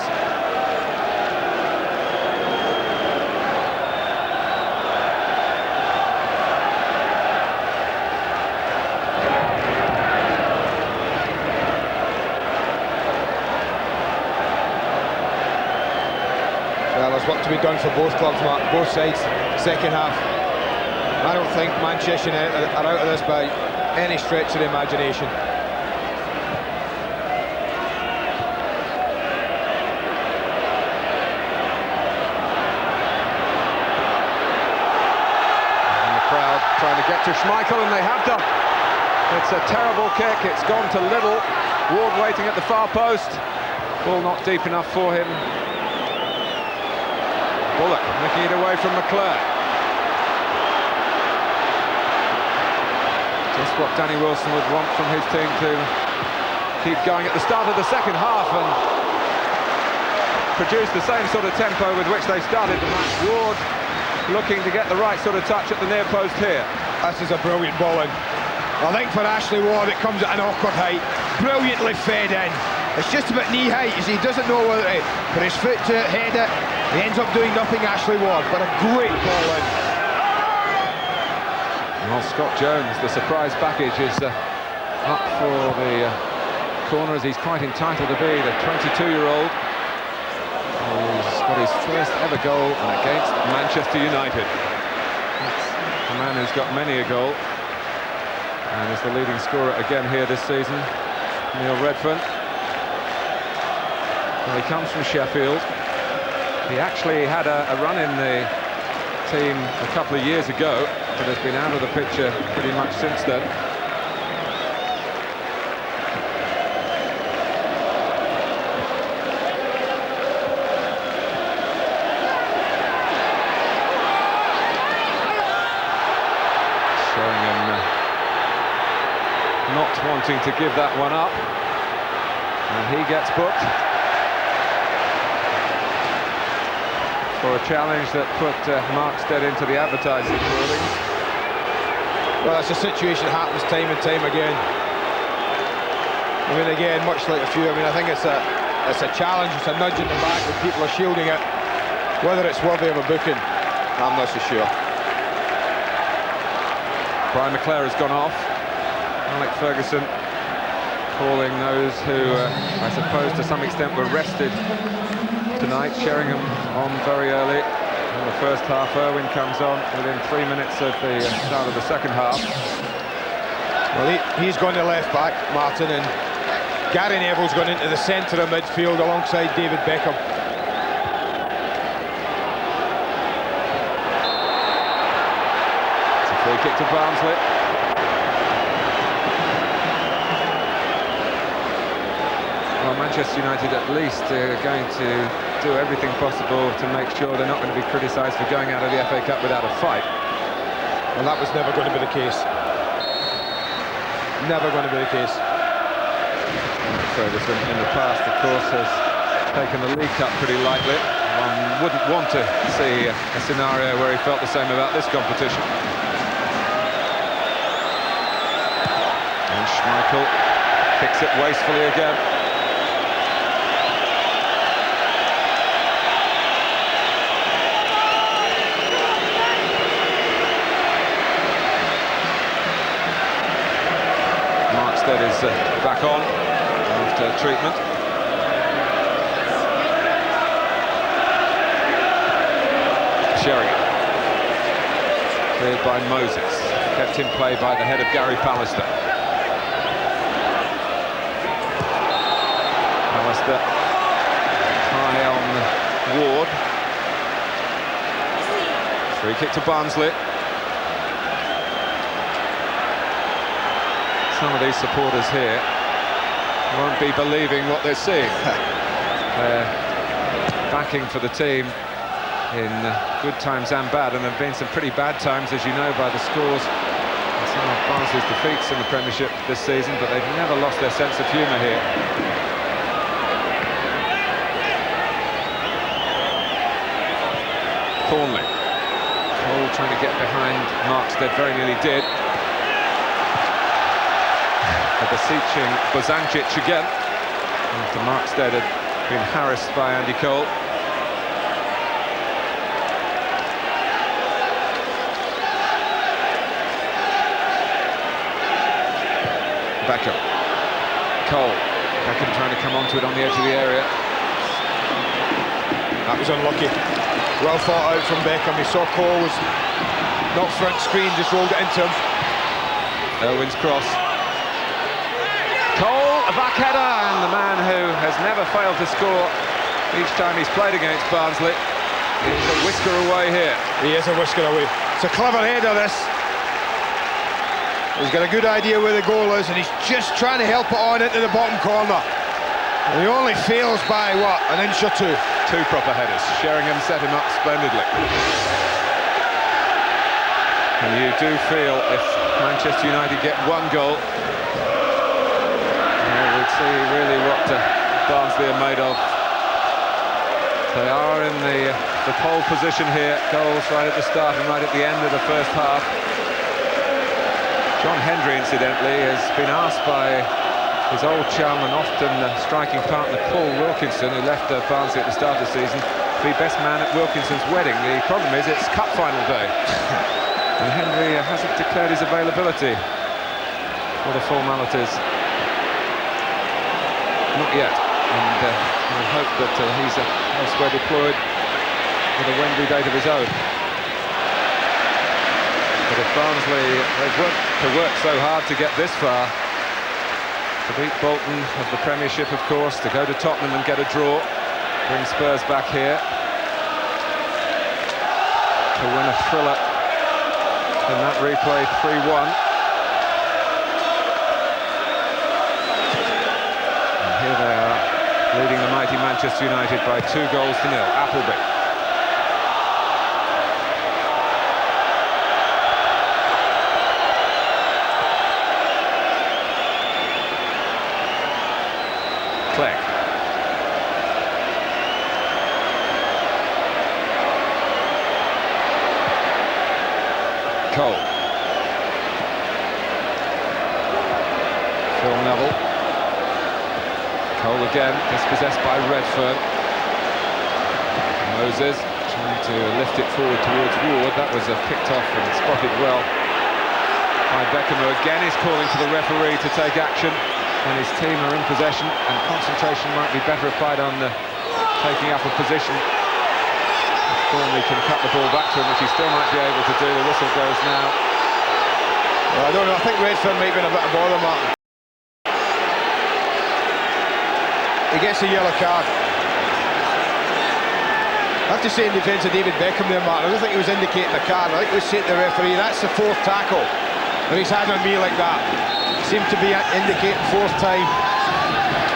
There's work to be done for both clubs, Mark, both sides, second half. I don't think Manchester United are out of this by any stretch of the imagination. And the crowd trying to get to Schmeichel, and they have done. It's a terrible kick, it's gone to Liddell. Ward waiting at the far post. Ball not deep enough for him. Bullock nicking it away from McClure. Just what Danny Wilson would want from his team to keep going at the start of the second half and produce the same sort of tempo with which they started the match. Ward looking to get the right sort of touch at the near post here. This is a brilliant ball in. I think for Ashley Ward it comes at an awkward height. Brilliantly fed in. It's just about knee height as he doesn't know whether to put his foot to it, head it. He ends up doing nothing, Ashley Ward, but a great ball in. Well, Scott Jones, the surprise package, is up for the corner, as he's quite entitled to be, the 22-year-old who's got his first ever goal against Manchester United. It's a man who's got many a goal and is the leading scorer again here this season, Neil Redfern. Well, he comes from Sheffield. He actually had a run in the team a couple of years ago, but has been out of the picture pretty much since then. Showing him not wanting to give that one up, and he gets booked for a challenge that put Markstead into the advertising ruling. Well, that's a situation that happens time and time again. I mean, again, much like a few, I mean, I think it's a challenge, it's a nudge in the back when people are shielding it. Whether it's worthy of a booking, I'm not so sure. Brian McClare has gone off. Alec Ferguson calling those who, I suppose, to some extent were rested tonight. Sheringham on very early. In the first half, Irwin comes on within 3 minutes of the start of the second half. Well, he's gone to left back, Martin, and Gary Neville's gone into the centre of midfield alongside David Beckham. It's a free kick to Barnsley. Well, Manchester United at least are going to do everything possible to make sure they're not going to be criticised for going out of the FA Cup without a fight. Well, that was never going to be the case. Never going to be the case. Ferguson in the past, of course, has taken the League Cup pretty lightly. One wouldn't want to see a scenario where he felt the same about this competition. And Schmeichel kicks it wastefully again. Markstead is back on after treatment. Sheringham cleared by Moses, kept in play by the head of Gary Pallister. Pallister high on Ward. Free kick to Barnsley. Some of these supporters here won't be believing what they're seeing. They're backing for the team in good times and bad, and there have been some pretty bad times, as you know, by the scores and some of Barnsley's defeats in the Premiership this season, but they've never lost their sense of humour here. Thornley. Cole trying to get behind Markstead, very nearly did. Beseeching Bozancic again, after Markstead had been harassed by Andy Cole. Beckham. Cole. Beckham trying to come onto it on the edge of the area. That was unlucky. Well thought out from Beckham. He saw Cole was not front screen, just rolled it into him. Irwin's cross. Cole, a back header, and the man who has never failed to score each time he's played against Barnsley is a whisker away here. He is a whisker away. It's a clever header, this. He's got a good idea where the goal is, and he's just trying to help it on into the bottom corner. And he only fails by, what, an inch or two? Two proper headers. Sheringham set him up splendidly. And you do feel if Manchester United get one goal, we'd see really what Barnsley are made of. They are in the pole position here. Goals right at the start and right at the end of the first half. John Hendry, incidentally, has been asked by his old chum and often striking partner Paul Wilkinson, who left Barnsley at the start of the season, to be best man at Wilkinson's wedding. The problem is it's cup final day. And Hendry hasn't declared his availability for the formalities. Not yet, and I hope that he's elsewhere deployed with a Wembley date of his own. But if Barnsley, they've worked so hard to get this far, to beat Bolton of the Premiership, of course, to go to Tottenham and get a draw, bring Spurs back here, to win a thriller in that replay 3-1. Here they are, leading the mighty Manchester United by 2-0. Appleby. Clegg. Cole. Phil Neville. Cole again, dispossessed by Redfern. Moses trying to lift it forward towards Ward. That was picked off and spotted well by Beckham, who again is calling for the referee to take action, and his team are in possession, and concentration might be better applied on taking up a position. Thornley can cut the ball back to him, which he still might be able to do. The whistle goes now. Well, I don't know, I think Redfern might be in a bit of bother, Martin. He gets a yellow card. I have to say in defence of David Beckham there, Martin, I don't think he was indicating the card. I think he was saying to the referee, that's the fourth tackle that he's had on me like that. Seemed to be indicating fourth time.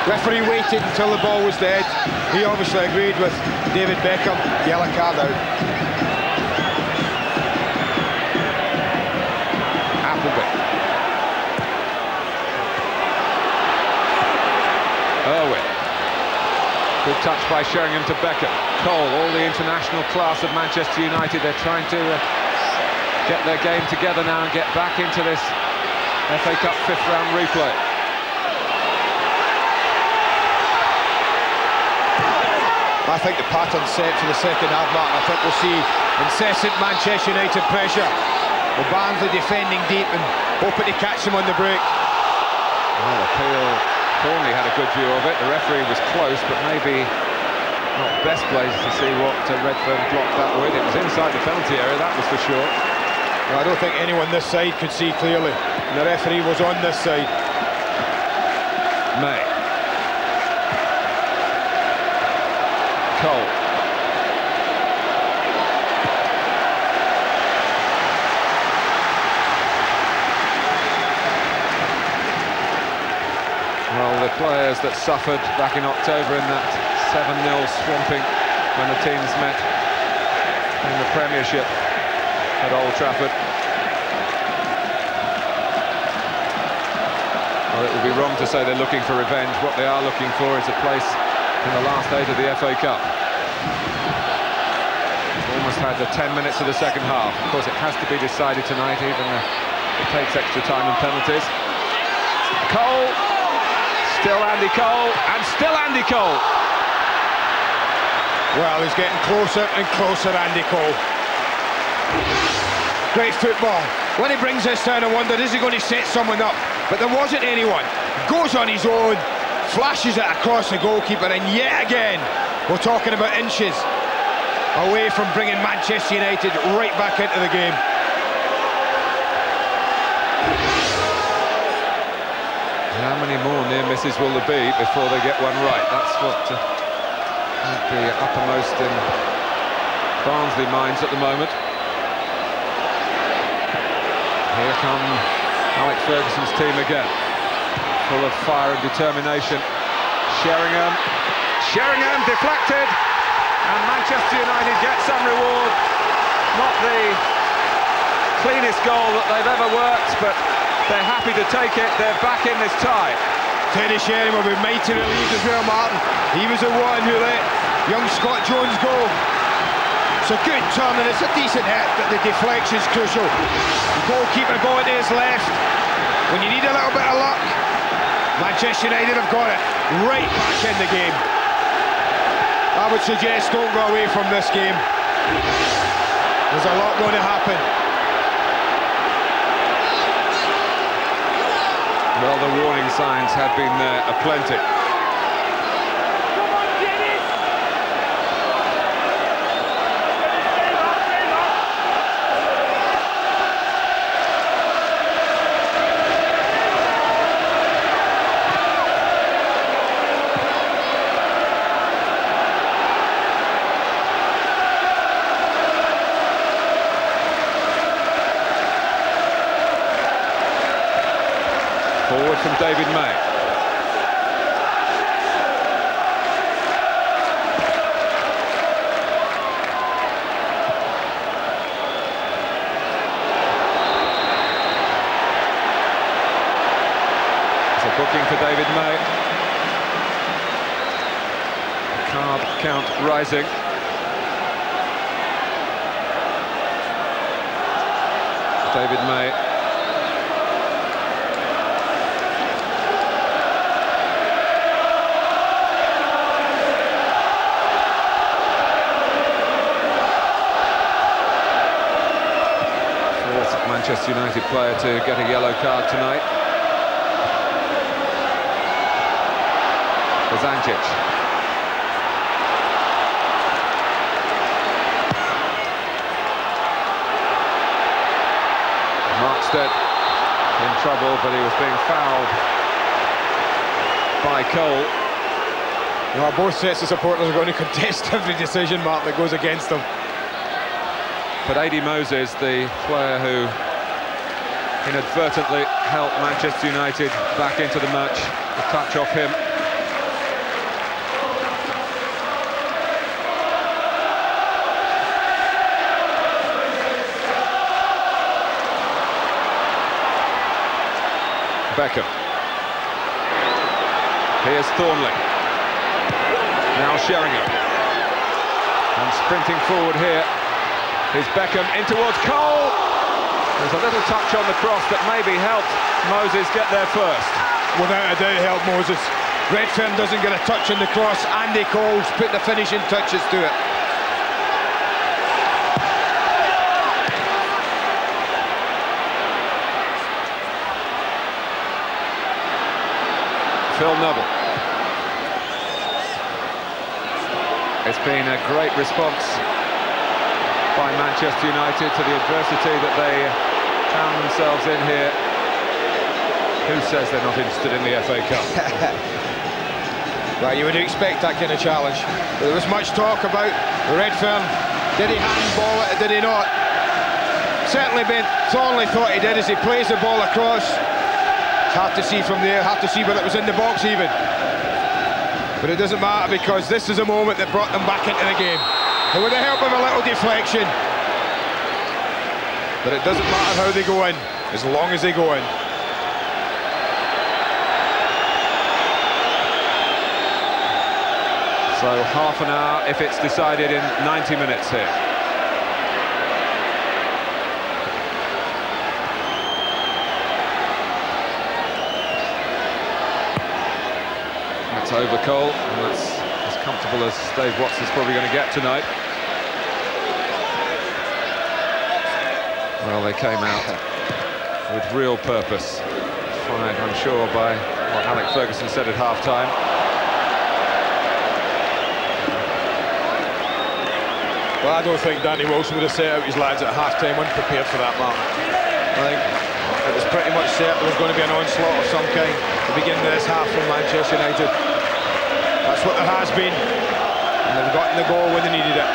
Referee waited until the ball was dead. He obviously agreed with David Beckham. Yellow card out. Appleby. Owen. Good touch by Sheringham to Beckham. Cole, all the international class of Manchester United. They're trying to get their game together now and get back into this FA Cup fifth round replay. I think the pattern's set for the second half, Martin. I think we'll see incessant Manchester United pressure. With Barnsley defending deep and hoping to catch them on the break. Well, appeal. Thornley had a good view of it. The referee was close, but maybe not best placed to see what Redfern blocked that with. It was inside the penalty area, that was for sure. Well, I don't think anyone this side could see clearly. And the referee was on this side. May. Cole. Well, the players that suffered back in October in that 7-0 swamping when the teams met in the Premiership at Old Trafford. Well, it would be wrong to say they're looking for revenge. What they are looking for is a place in the last 8 of the FA Cup. Almost had the 10 minutes of the second half. Of course, it has to be decided tonight, even if it takes extra time and penalties. Cole. Still Andy Cole, and still Andy Cole. Well, he's getting closer and closer, Andy Cole. Great football. When he brings this down, I wondered, is he going to set someone up? But there wasn't anyone. Goes on his own, flashes it across the goalkeeper, and yet again, we're talking about inches away from bringing Manchester United right back into the game. How many more near misses will there be before they get one right? That's what might be uppermost in Barnsley minds at the moment. Here come Alex Ferguson's team again, full of fire and determination. Sheringham deflected, and Manchester United get some reward. Not the cleanest goal that they've ever worked, but they're happy to take it. They're back in this tie. Teddy Sheringham will be mighty relieved as well, Martin. He was the one who let young Scott Jones go. It's a good turn and it's a decent hit, but the deflection's crucial. The goalkeeper going to his left. When you need a little bit of luck, Manchester United have got it right back in the game. I would suggest don't go away from this game. There's a lot going to happen. Well, the warning signs had been there aplenty. Forward from David May. It's a booking for David May. The card count rising. David May. Fourth Manchester United player to get a yellow card tonight. Bazancic. Markstead in trouble, but he was being fouled by Cole. No, both sets of supporters are going to contest every decision, Mark, that goes against them. But Adi Moses, the player who inadvertently helped Manchester United back into the match, a touch off him. Beckham. Here's Thornley. Now Sheringham. And sprinting forward here is Beckham in towards Cole. There's a little touch on the cross that maybe helped Moses get there first. Without a doubt, helped Moses. Redfern doesn't get a touch on the cross. Andy Cole's put the finishing touches to it. Phil Neville. It's been a great response by Manchester United to the adversity that they found themselves in here. Who says they're not interested in the FA Cup? Well, you would expect that kind of challenge. But there was much talk about Redfern. Did he handball it or did he not? Certainly Ben Thornley thought he did as he plays the ball across. Hard to see from there, hard to see whether it was in the box even. But it doesn't matter because this is a moment that brought them back into the game. And with the help of a little deflection. But it doesn't matter how they go in, as long as they go in. So half an hour if it's decided in 90 minutes here. That's over Cole, and that's as comfortable as Dave Watson's probably going to get tonight. Well, they came out with real purpose, fired, I'm sure, by what Alex Ferguson said at half-time. Well, I don't think Danny Wilson would have set out his lads at half-time unprepared for that, Mark. I think it was pretty much set there was going to be an onslaught of some kind to begin this half from Manchester United. That's what there has been, and they've gotten the goal when they needed it.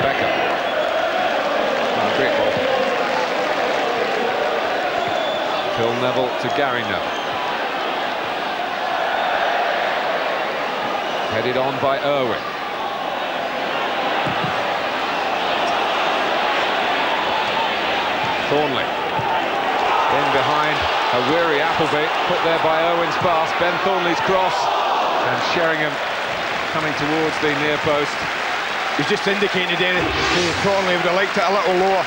Beckham. Oh, great ball. Phil Neville to Gary Neville. Headed on by Irwin. Thornley. In behind, a weary Appleby, put there by Irwin's pass, Ben Thornley's cross, and Sheringham coming towards the near post. He's just indicated there Thornley would have liked it a little lower.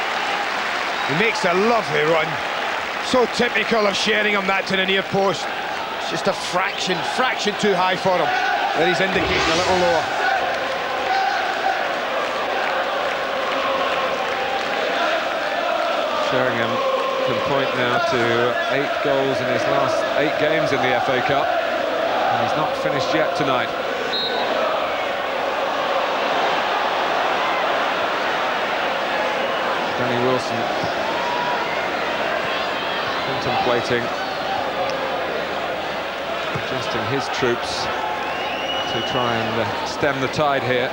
He makes a lovely run. So typical of Sheringham, that to the near post. It's just a fraction too high for him. There he's indicating a little lower. Sheringham can point now to 8 goals in his last 8 games in the FA Cup, and he's not finished yet tonight. Danny Wilson contemplating adjusting his troops to try and stem the tide here.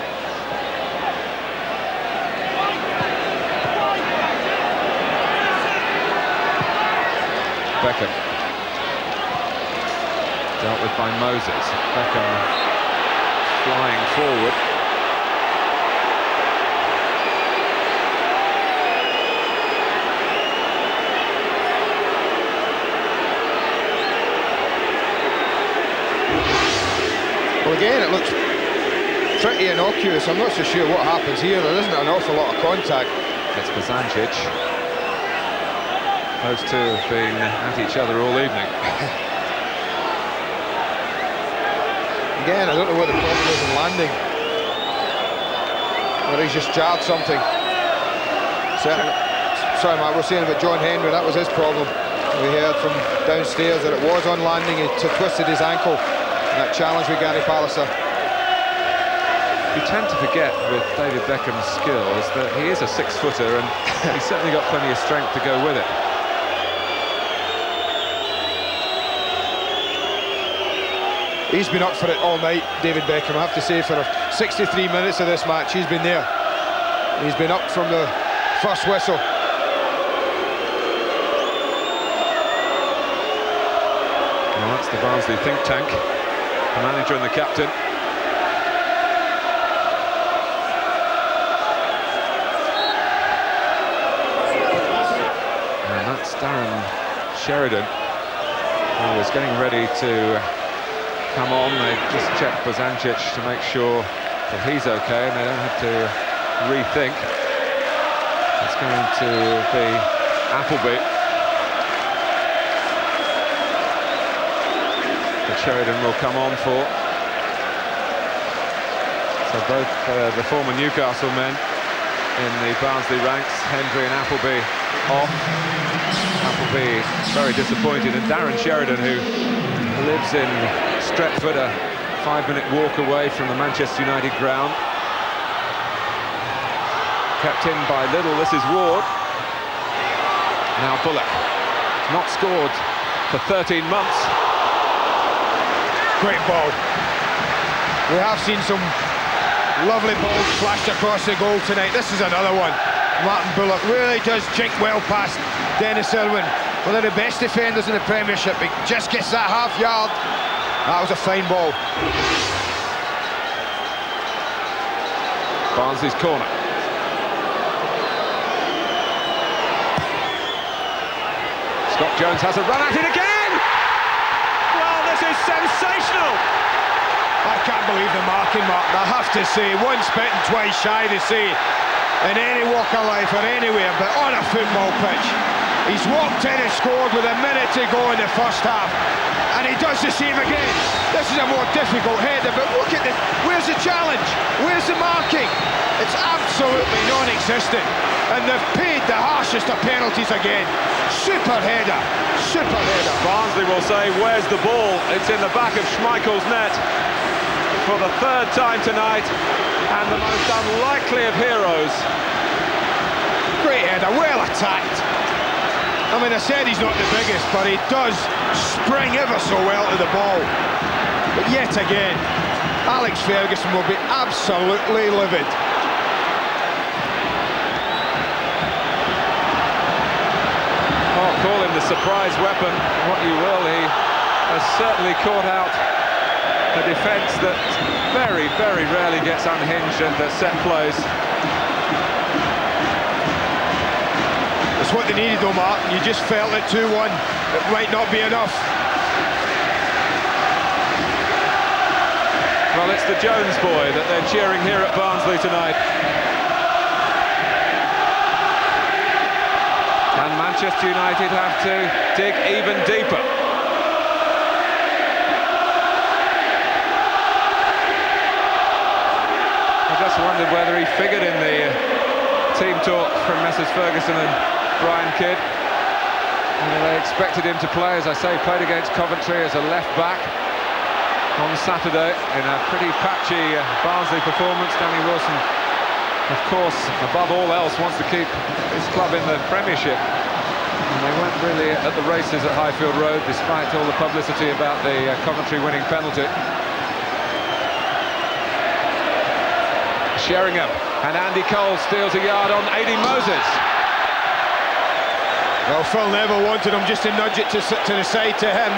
Beckham. Dealt with by Moses. Beckham flying forward. Well, again, it looks pretty innocuous. I'm not so sure what happens here. There isn't an awful lot of contact. It's Bazancic. Those two have been at each other all evening. Again, I don't know what the problem is in landing. Or he's just jarred something. Certainly. sorry, Matt, we're saying about John Henry, that was his problem. We heard from downstairs that it was on landing, he twisted his ankle in that challenge with Gary Palliser. You tend to forget with David Beckham's skills that he is a 6-footer and he's certainly got plenty of strength to go with it. He's been up for it all night, David Beckham, I have to say. For 63 minutes of this match, he's been there. He's been up from the first whistle. Well, that's the Barnsley think tank, the manager and the captain. And that's Darren Sheridan, who was getting ready to come on. They just checked Bozancic to make sure that he's okay and they don't have to rethink. It's going to be Appleby. That Sheridan will come on for. So both the former Newcastle men in the Barnsley ranks, Hendry and Appleby off. Appleby very disappointed, and Darren Sheridan, who lives in Stretford, a 5-minute walk away from the Manchester United ground. Kept in by Little, this is Ward. Now Bullock, not scored for 13 months. Great ball. We have seen some lovely balls flashed across the goal tonight. This is another one. Martin Bullock really does jink well past Dennis Irwin. One of the best defenders in the Premiership. He just gets that half yard. That was a fine ball. Barnsley's corner. Scott Jones has a run at it again! Well, this is sensational! I can't believe the marking, Martin. I have to say, once bitten, twice shy to say, in any walk of life or anywhere, but on a football pitch. He's walked in and scored with a minute to go in the first half, and he does the same again. This is a more difficult header, but look at it. Where's the challenge? Where's the marking? It's absolutely non-existent, and they've paid the harshest of penalties again. Super header, super header. Barnsley will say, where's the ball? It's in the back of Schmeichel's net for the third time tonight, and the most unlikely of heroes. Great header, well attacked. I mean, I said he's not the biggest, but he does spring ever so well to the ball. But yet again, Alex Ferguson will be absolutely livid. Oh, call him the surprise weapon, what you will. He has certainly caught out a defence that very, very rarely gets unhinged and set plays. It's what they needed though, Martin. You just felt at 2-1. It might not be enough. Well, it's the Jones boy that they're cheering here at Barnsley tonight. And Manchester United have to dig even deeper. I just wondered whether he figured in the team talk from Messrs Ferguson and Brian Kidd. They expected him to play, as I say, played against Coventry as a left-back on Saturday in a pretty patchy Barnsley performance. Danny Wilson, of course, above all else, wants to keep his club in the Premiership. And they weren't really at the races at Highfield Road, despite all the publicity about the Coventry winning penalty. Sheringham, and Andy Cole steals a yard on Aidy Moses. Well, Phil Neville wanted him just to nudge it to the side to him,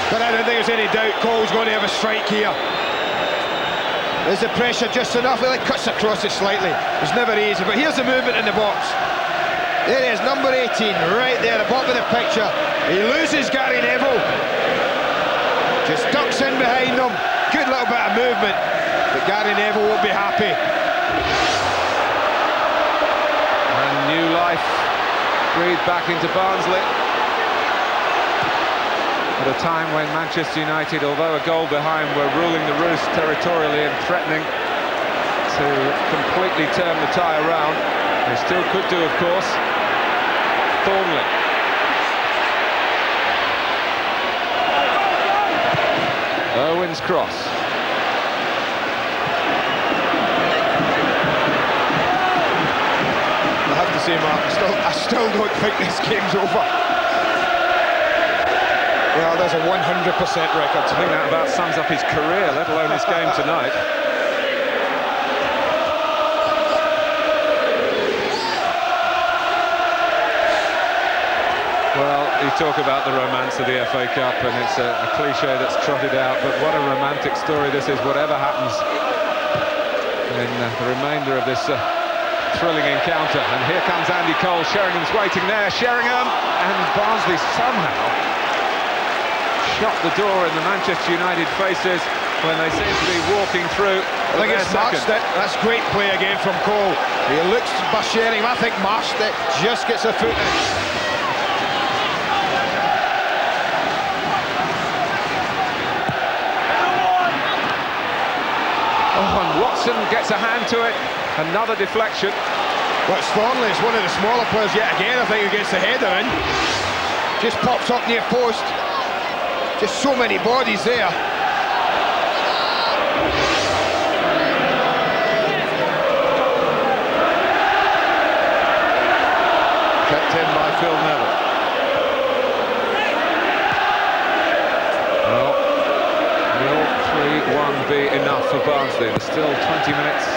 but I don't think there's any doubt Cole's going to have a strike here. Is the pressure just enough? Well, it cuts across it slightly. It's never easy, but here's the movement in the box. There is number 18 right there at the bottom of the picture. He loses Gary Neville, just ducks in behind them. Good little bit of movement, but Gary Neville won't be happy. And new life breathed back into Barnsley at a time when Manchester United, although a goal behind, were ruling the roost territorially and threatening to completely turn the tie around. They still could do, of course. Thornley. Owen's cross. I have to say, Mark, I still don't think this game's over. Well, there's a 100% record. I think that about sums up his career, let alone his game tonight. Well, you talk about the romance of the FA Cup, and it's a cliche that's trotted out, but what a romantic story this is, whatever happens in the remainder of this thrilling encounter. And here comes Andy Cole. Sheringham's waiting there. Sheringham, and Barnsley somehow shut the door in the Manchester United faces when they seem to be walking through. I think it's matched it. That's great play again from Cole. He looks by Sheringham. I think matched it. Just gets a foot in. Oh, and Watson gets a hand to it. Another deflection. Well, it's Thornley. It's one of the smaller players yet again, I think, who gets the header in. Just pops up near post. Just so many bodies there. Kept in by Phil Neville. Well, will 3-1 be enough for Barnsley? There's still 20 minutes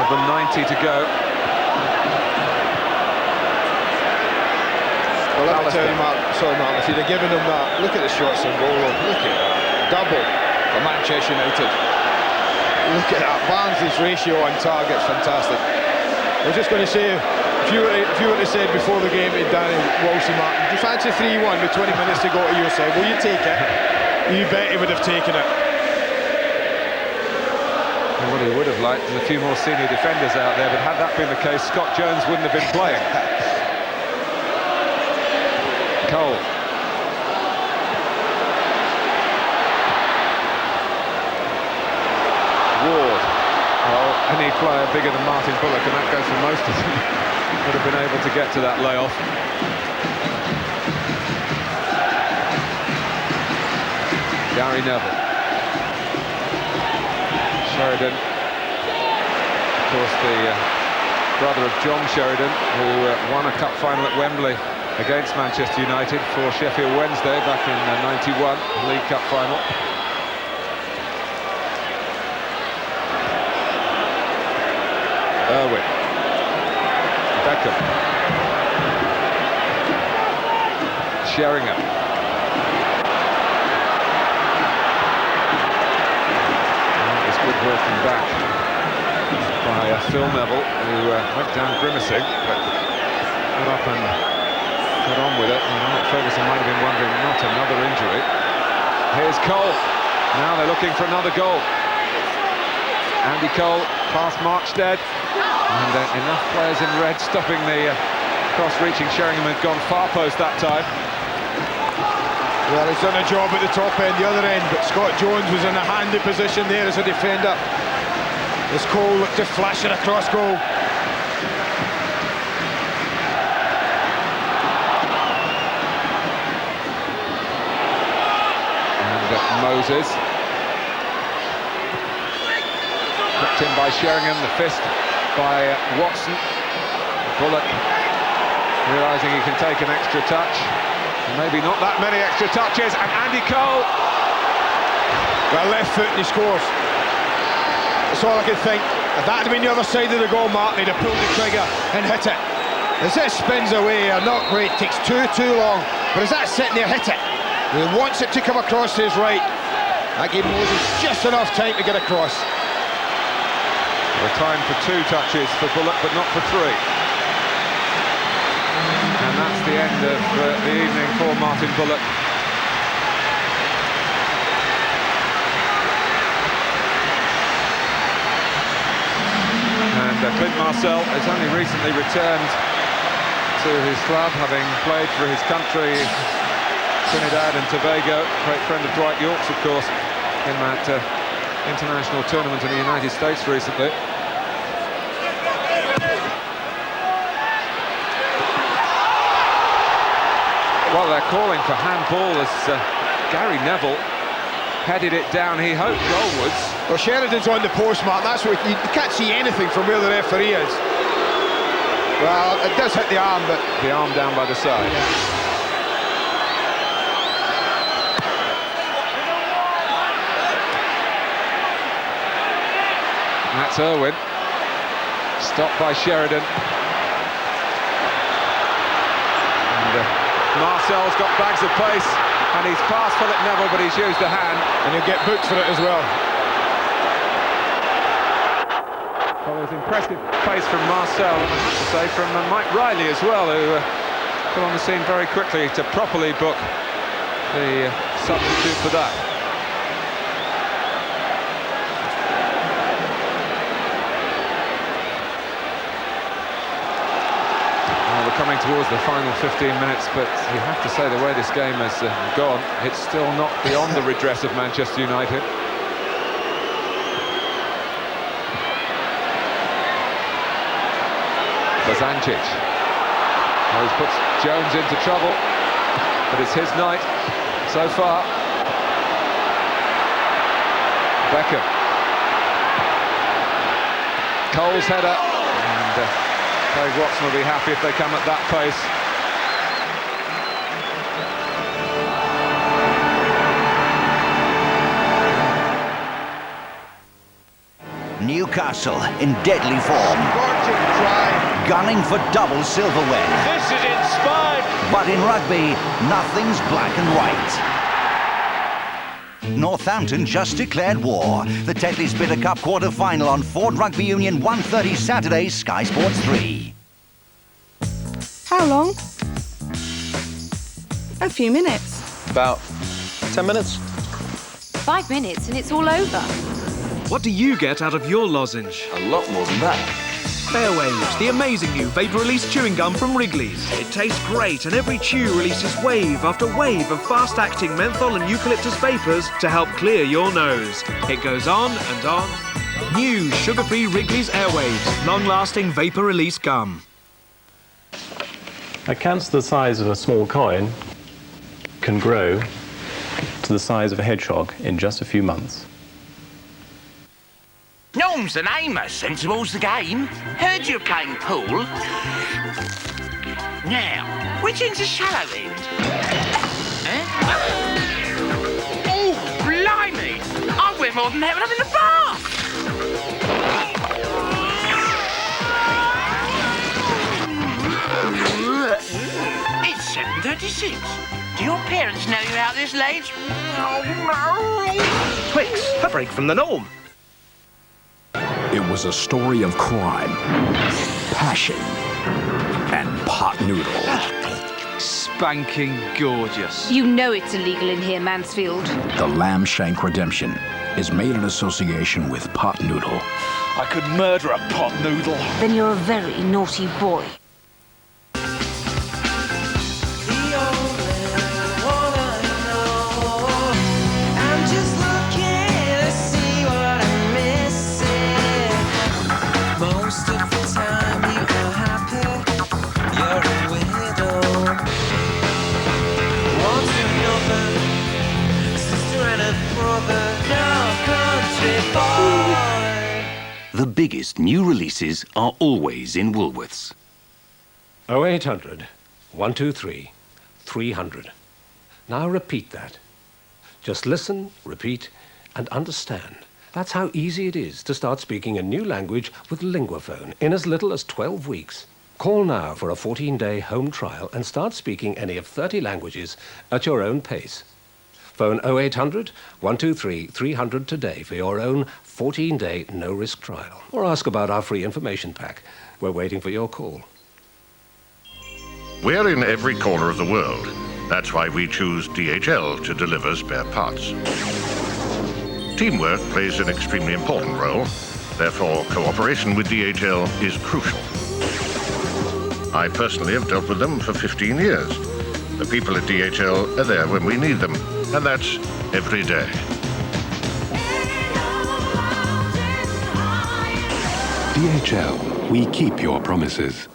of the 90 to go. Well, let me tell you, Mark, sorry, Mark, if you'd have given them that, look at the shots on goal, look at that. Double for Manchester United. Look at that. Barnsley's ratio on target's fantastic. I was just going to say, if you were to say before the game to Danny Walshy, Martin, do you fancy 3-1 with 20 minutes to go to your side? Will you take it? You bet he would have taken it. And what he would have liked is a few more senior defenders out there, but had that been the case, Scott Jones wouldn't have been playing. Cole. Ward. Well, any player bigger than Martin Bullock, and that goes for most of them, would have been able to get to that layoff. Gary Neville. Sheridan. Of course, the brother of John Sheridan, who won a cup final at Wembley against Manchester United for Sheffield Wednesday back in '91, League Cup final. Irwin. Beckham. Sheringham. It's good working back by Phil Neville, who went down grimacing, but got up and got on with it. And Mark Ferguson might have been wondering, not another injury. Here's Cole. Now they're looking for another goal. Andy Cole past Marchstead, and enough players in red stopping the cross-reaching. Sheringham had gone far post that time. Well, he's done a job at the top end, the other end, but Scott Jones was in a handy position there as a defender. As Cole looked to flash it across goal. And Moses. Knocked in by Sheringham, the fist by Watson. Bullock realising he can take an extra touch. Maybe not that many extra touches, and Andy Cole. Well, left foot and he scores. That's all I can think. If that had been the other side of the goal, Mark, he'd have pulled the trigger and hit it. As this spins away, not great, takes too long. But as that's sitting there, hit it. He wants it to come across to his right. That gave Moses just enough time to get across. A time for 2 touches for Bullock, but not for 3. And that's the end of the evening for Martin Bullock. And Clint Marcel has only recently returned to his club, having played for his country, Trinidad and Tobago. Great friend of Dwight York's, of course, in that international tournament in the United States recently. Well, they're calling for handball as Gary Neville headed it down. He hoped goalwards. Well, Sheridan's on the post, Mark. That's what you can't see anything from where the referee is. Well, it does hit the arm, but the arm down by the side. And that's Irwin. Stopped by Sheridan. And Marcel's got bags of pace, and he's passed Philip Neville, but he's used a hand. And he'll get booked for it as well. Well, there's impressive pace from Marcel, and I have to say from Mike Riley as well, who got on the scene very quickly to properly book the substitute for that. Well, we're coming towards the final 15 minutes, but you have to say the way this game has gone, it's still not beyond the redress of Manchester United. Zančić. Well, he's put Jones into trouble, but it's his night so far. Beckham. Cole's header, and Craig Watson will be happy if they come at that pace. Newcastle in deadly form. Gunning for double silverware. This is inspired. But in rugby, nothing's black and white. Northampton just declared war. The Tetley's Bitter Cup quarter-final on Ford Rugby Union 1:30 Saturday, Sky Sports 3. How long? A few minutes. About 10 minutes. 5 minutes and it's all over. What do you get out of your lozenge? A lot more than that. Airwaves, the amazing new vapor-release chewing gum from Wrigley's. It tastes great, and every chew releases wave after wave of fast-acting menthol and eucalyptus vapors to help clear your nose. It goes on and on. New sugar-free Wrigley's Airwaves, long-lasting vapor-release gum. A cancer the size of a small coin can grow to the size of a hedgehog in just a few months. Norm's the name, sensible's the game. Heard you're playing pool. Now, which end's the shallow end? Oh, blimey! I went more than that when I'm in the bath! It's 7:36. Do your parents know you're out this late? Twix, a break from the norm. It was a story of crime, passion, and pot noodle. Spanking gorgeous. You know it's illegal in here, Mansfield. The Lamb Shank Redemption is made in association with pot noodle. I could murder a pot noodle. Then you're a very naughty boy. The biggest new releases are always in Woolworths. 0800 123 300. Now repeat that. Just listen, repeat, and understand. That's how easy it is to start speaking a new language with Linguaphone in as little as 12 weeks. Call now for a 14-day home trial and start speaking any of 30 languages at your own pace. Phone 0800 123 300 today for your own 14-day no-risk trial. Or ask about our free information pack. We're waiting for your call. We're in every corner of the world. That's why we choose DHL to deliver spare parts. Teamwork plays an extremely important role. Therefore, cooperation with DHL is crucial. I personally have dealt with them for 15 years. The people at DHL are there when we need them, and that's every day. DHL, we keep your promises.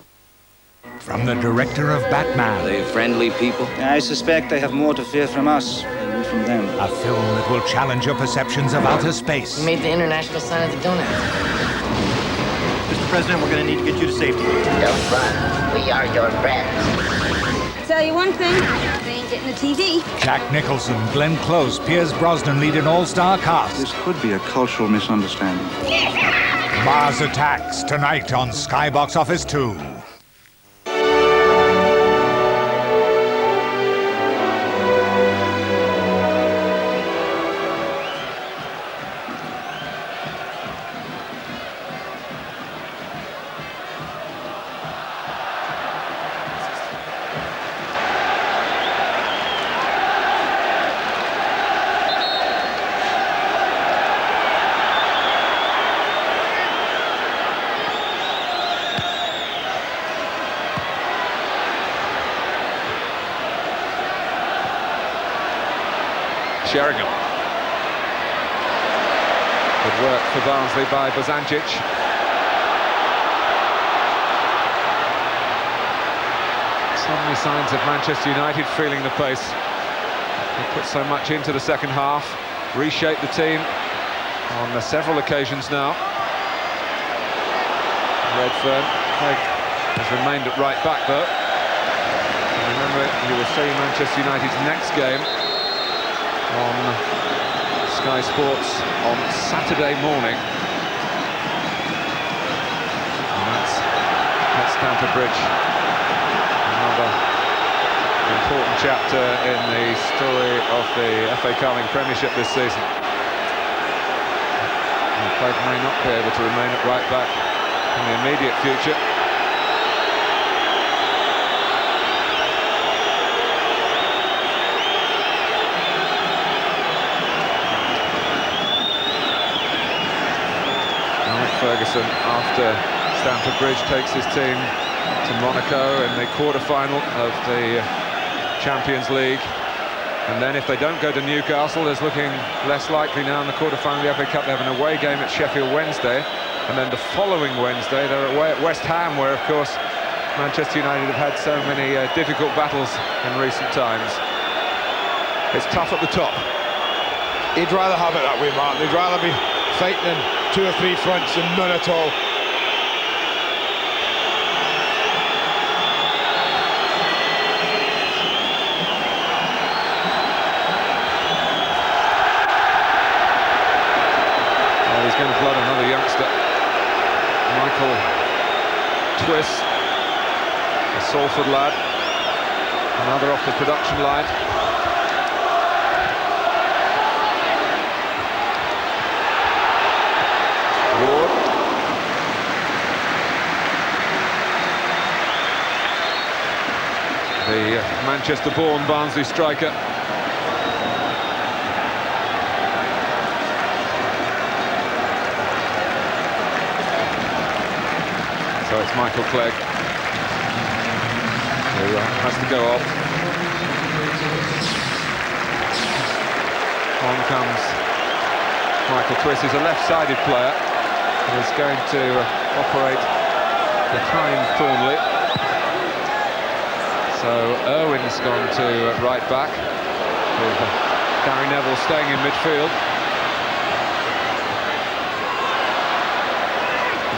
from the director of Batman. Are they friendly people? I suspect they have more to fear from us than we from them. A film that will challenge your perceptions of outer space. You made the international sign of the donut. Mr. President, we're going to need to get you to safety. Don't run. We are your friends. Tell you one thing, they ain't getting the TV. Jack Nicholson, Glenn Close, Pierce Brosnan lead an all-star cast. This could be a cultural misunderstanding. Mars Attacks, tonight on Sky Box Office 2. Sheringham. Good work for Barnsley by Bozančić. So many signs of Manchester United feeling the pace. They put so much into the second half, reshaped the team on several occasions now. Redfern has remained at right back though. And remember, you will see Manchester United's next game on Sky Sports on Saturday morning. And that's at Stamford Bridge. Another important chapter in the story of the FA Carling Premiership this season. Craig may not be able to remain at right back in the immediate future. Ferguson, after Stamford Bridge, takes his team to Monaco in the quarter-final of the Champions League. And then if they don't go to Newcastle, it's looking less likely now in the quarter-final of the FA Cup. They have an away game at Sheffield Wednesday, and then the following Wednesday they're away at West Ham, where of course Manchester United have had so many difficult battles in recent times. It's tough at the top. He'd rather have it that way, Martin. He'd rather be fighting in 2 or 3 fronts and none at all. Well, he's going to flood another youngster. Michael Twiss, a Salford lad, another off the production line. Ward. The Manchester-born Barnsley striker. So it's Michael Clegg who has to go off. On comes Michael Twiss, who's a left-sided player. Is going to operate behind Thornley. So Irwin's gone to right back, with Gary Neville staying in midfield.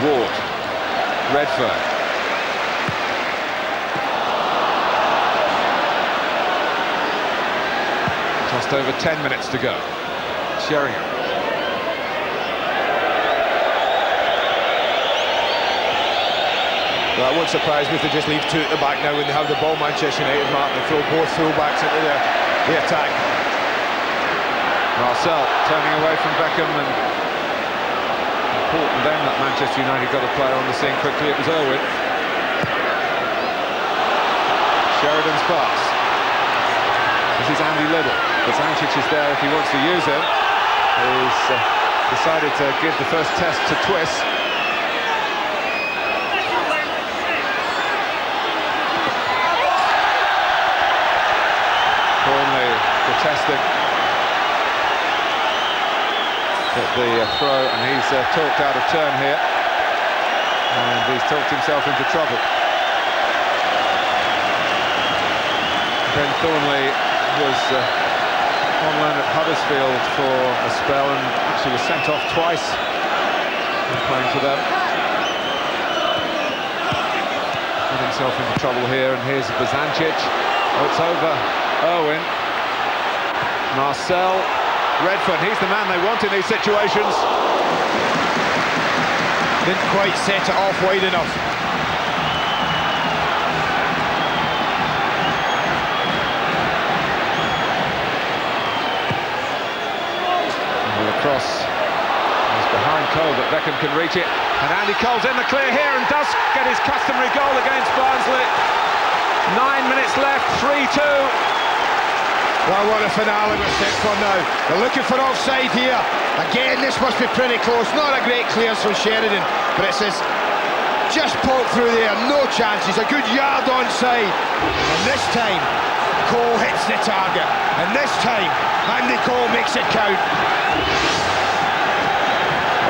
Ward, Redfern. Just over 10 minutes to go. Sheringham. That won't surprise me if they just leave 2 at the back now when they have the ball. Manchester United, Martin, they throw both full-backs into the attack. Marcel turning away from Beckham, and important then that Manchester United got a player on the scene quickly. It was Irwin. Sheridan's pass. This is Andy Liddell. Bozančić is there if he wants to use him. He's decided to give the first test to Twiss. Protesting at the throw, and he's talked out of turn here, and he's talked himself into trouble. Ben Thornley was on loan at Huddersfield for a spell and actually was sent off twice in playing for them. Got himself into trouble here, and here's Bazancic. Oh, it's over. Owen. Marcel. Redfern, he's the man they want in these situations. Didn't quite set it off wide enough. Cross is behind Cole, but Beckham can reach it, and Andy Cole's in the clear here and does get his customary goal against Barnsley. 9 minutes left, 3-2. Well, what a finale we're set for now. They're looking for offside here. Again, this must be pretty close. Not a great clearance from Sheridan, but it says just poked through there, no chances. A good yard onside, and this time Cole hits the target, and this time Andy Cole makes it count.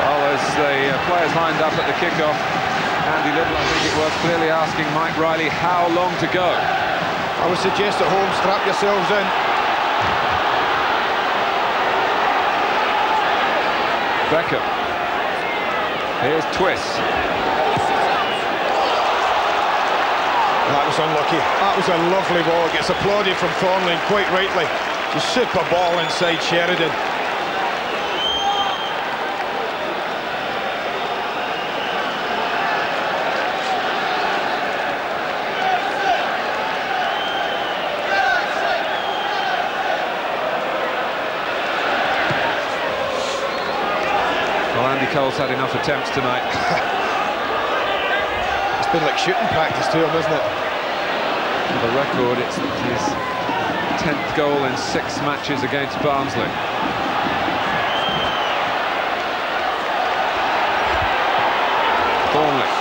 Well, as the players lined up at the kickoff, Andy Little, I think it was, clearly asking Mike Riley how long to go. I would suggest at home, strap yourselves in. Beckham. Here's Twist. That was unlucky. That was a lovely ball. It gets applauded from Thornley, and quite rightly. It's a super ball inside Sheridan. Well, Andy Cole's had enough attempts tonight. It's been like shooting practice to him, isn't it? For the record, it's his 10th goal in 6 matches against Barnsley. Thornley.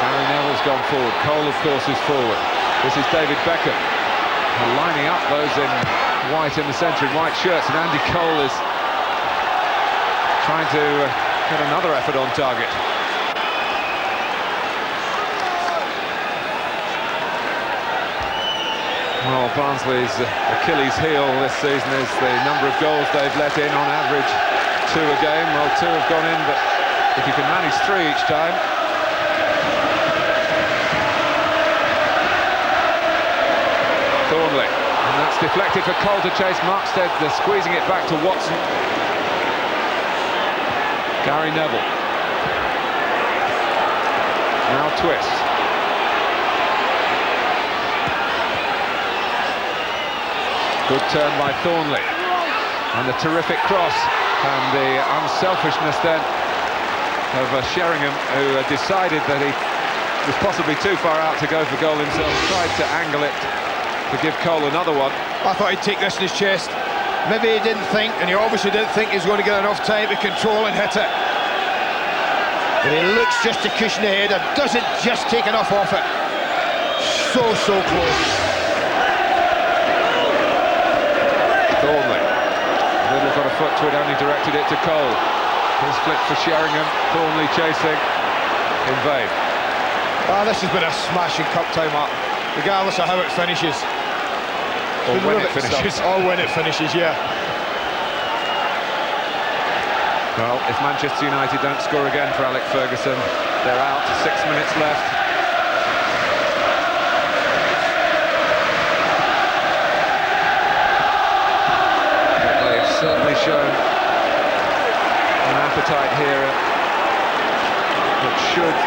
Gary Neville's gone forward. Cole, of course, is forward. This is David Beckham. They're lining up those in white in the centre, in white shirts, and Andy Cole is trying to get another effort on target. Well, Barnsley's Achilles heel this season is the number of goals they've let in, on average 2 a game. Well, 2 have gone in, but if you can manage 3 each time. Thornley, and that's deflected for Cole to chase. Markstead, they're squeezing it back to Watson. Gary Neville. Now Twist. Good turn by Thornley, and a terrific cross, and the unselfishness then of Sheringham, who decided that he was possibly too far out to go for goal himself, tried to angle it to give Cole another one. I thought he'd take this in his chest. Maybe he didn't think, and he obviously didn't think he was going to get enough time to control and hit it. But he looks just to cushion the header, doesn't just take enough off it. So close. Thornley. Little got a foot to it, only directed it to Cole. His flick for Sheringham. Thornley chasing in vain. This has been a smashing cup tie, Mark, regardless of how it finishes. Or when it finishes. Or when it finishes, yeah. Well, if Manchester United don't score again for Alec Ferguson, they're out. 6 minutes left. But they've certainly shown an appetite here that should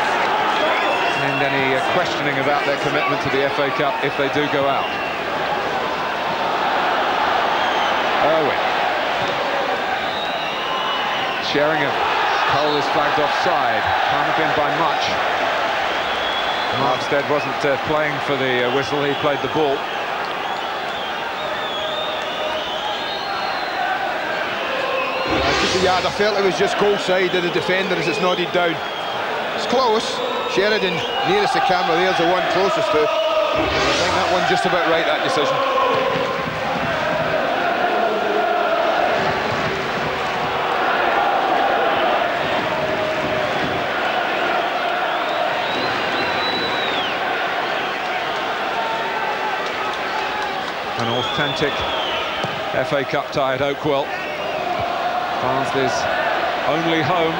end any questioning about their commitment to the FA Cup if they do go out. Owen. Sheringham. Cole is flagged offside. Can't have been by much. Markstead wasn't playing for the whistle, he played the ball. Just a yard. I felt it was just goal side of the defender as it's nodded down. It's close. Sheridan nearest the camera, there's the one closest to. I think that one's just about right, that decision. An authentic FA Cup tie at Oakwell. Barnsley's only home.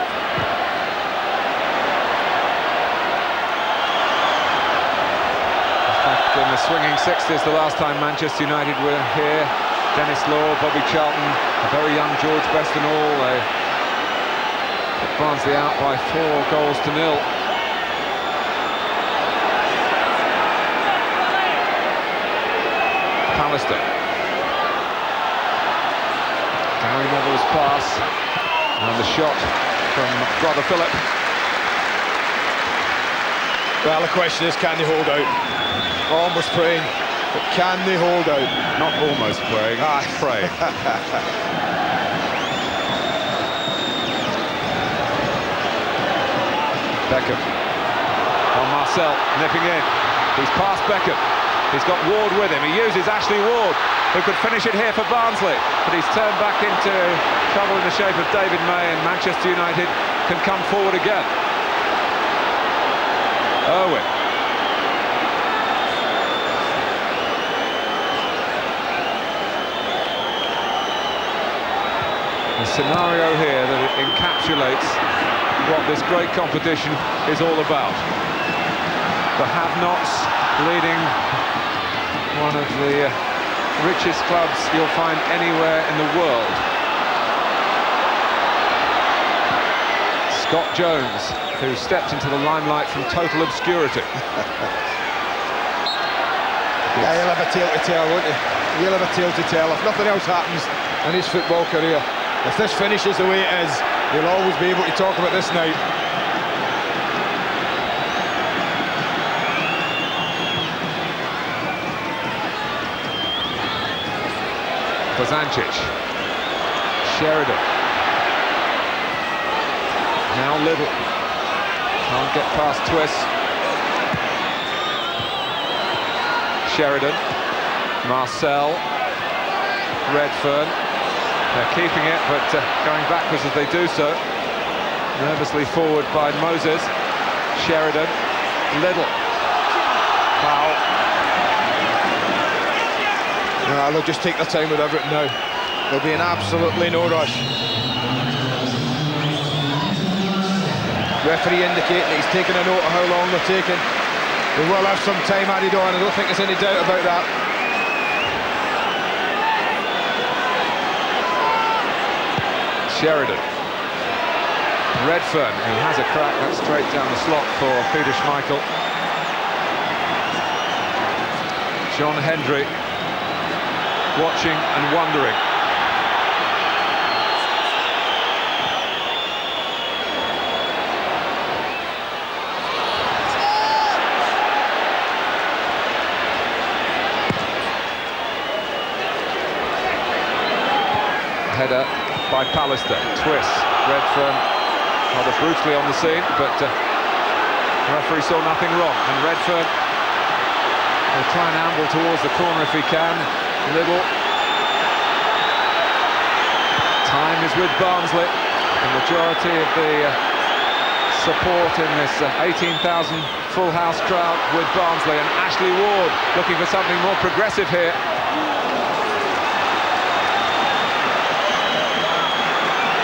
In fact, in the swinging 60s, the last time Manchester United were here, Dennis Law, Bobby Charlton, a very young George Best and all, they put Barnsley out by 4-0. Pallister. Gary Neville's pass, and the shot from Brother Philip. Well, the question is, can they hold out? Almost praying, but can they hold out? Not almost praying, praying. Beckham. On Marcel, nipping in. He's past Beckham. He's got Ward with him. He uses Ashley Ward, who could finish it here for Barnsley. But he's turned back into trouble in the shape of David May, and Manchester United can come forward again. Owen. The scenario here that it encapsulates what this great competition is all about. The have-nots leading one of the richest clubs you'll find anywhere in the world. Scott Jones, who stepped into the limelight from total obscurity. Yeah, he'll have a tale to tell, won't he? He'll have a tale to tell if nothing else happens in his football career. If this finishes the way it is, he'll always be able to talk about this night. Kozancic. Sheridan. Now Little. Can't get past Twiss. Sheridan. Marcel. Redfern. They're keeping it, but going backwards as they do so. Nervously forward by Moses. Sheridan. Little. Foul. No, they'll just take their time with everything now. There'll be an absolutely no rush. Referee indicating that he's taking a note of how long they're taking. They will have some time added on, I don't think there's any doubt about that. Sheridan. Redfern, he has a crack, that's straight down the slot for Peter Schmeichel. John Hendry watching and wondering. Header by Pallister. Twiss. Redfern rather brutally on the scene, but the referee saw nothing wrong, and Redfern will try and amble towards the corner if he can. Little. Time is with Barnsley. The majority of the support in this 18,000 full house crowd with Barnsley, and Ashley Ward looking for something more progressive here.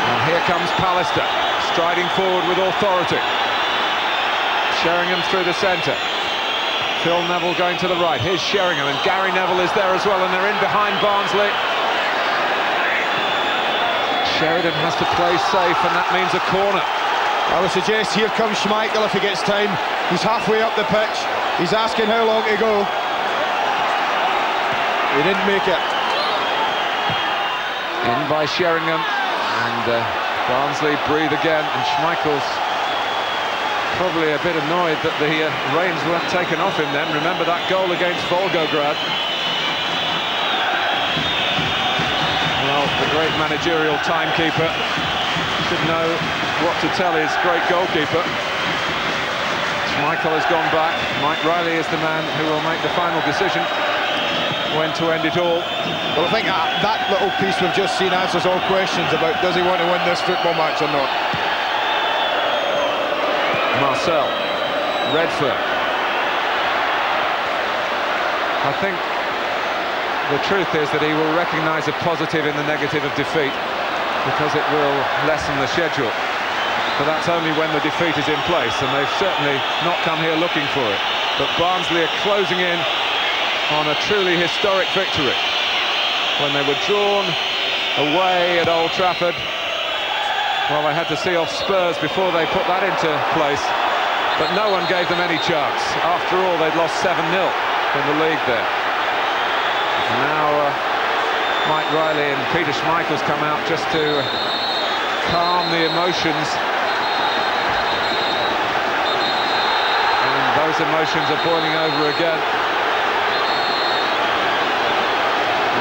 And here comes Pallister, striding forward with authority. Sheringham through the centre. Phil Neville going to the right. Here's Sheringham, and Gary Neville is there as well, and they're in behind Barnsley. Sheridan has to play safe, and that means a corner. I would suggest here comes Schmeichel if he gets time. He's halfway up the pitch. He's asking how long to go. He didn't make it. In by Sheringham, and Barnsley breathe again, and Schmeichel's probably a bit annoyed that the reins weren't taken off him then. Remember that goal against Volgograd. Well, the great managerial timekeeper should know what to tell his great goalkeeper. Schmeichel has gone back. Mike Riley is the man who will make the final decision when to end it all. Well, I think that little piece we've just seen answers all questions about does he want to win this football match or not. Marcel, Redfern. I think the truth is that he will recognise a positive in the negative of defeat, because it will lessen the schedule. But that's only when the defeat is in place, and they've certainly not come here looking for it. But Barnsley are closing in on a truly historic victory. When they were drawn away at Old Trafford, well, they had to see off Spurs before they put that into place, but no one gave them any chance. After all, they'd lost 7-0 in the league there. And now Mike Riley and Peter Schmeichel's come out just to calm the emotions. And those emotions are boiling over again.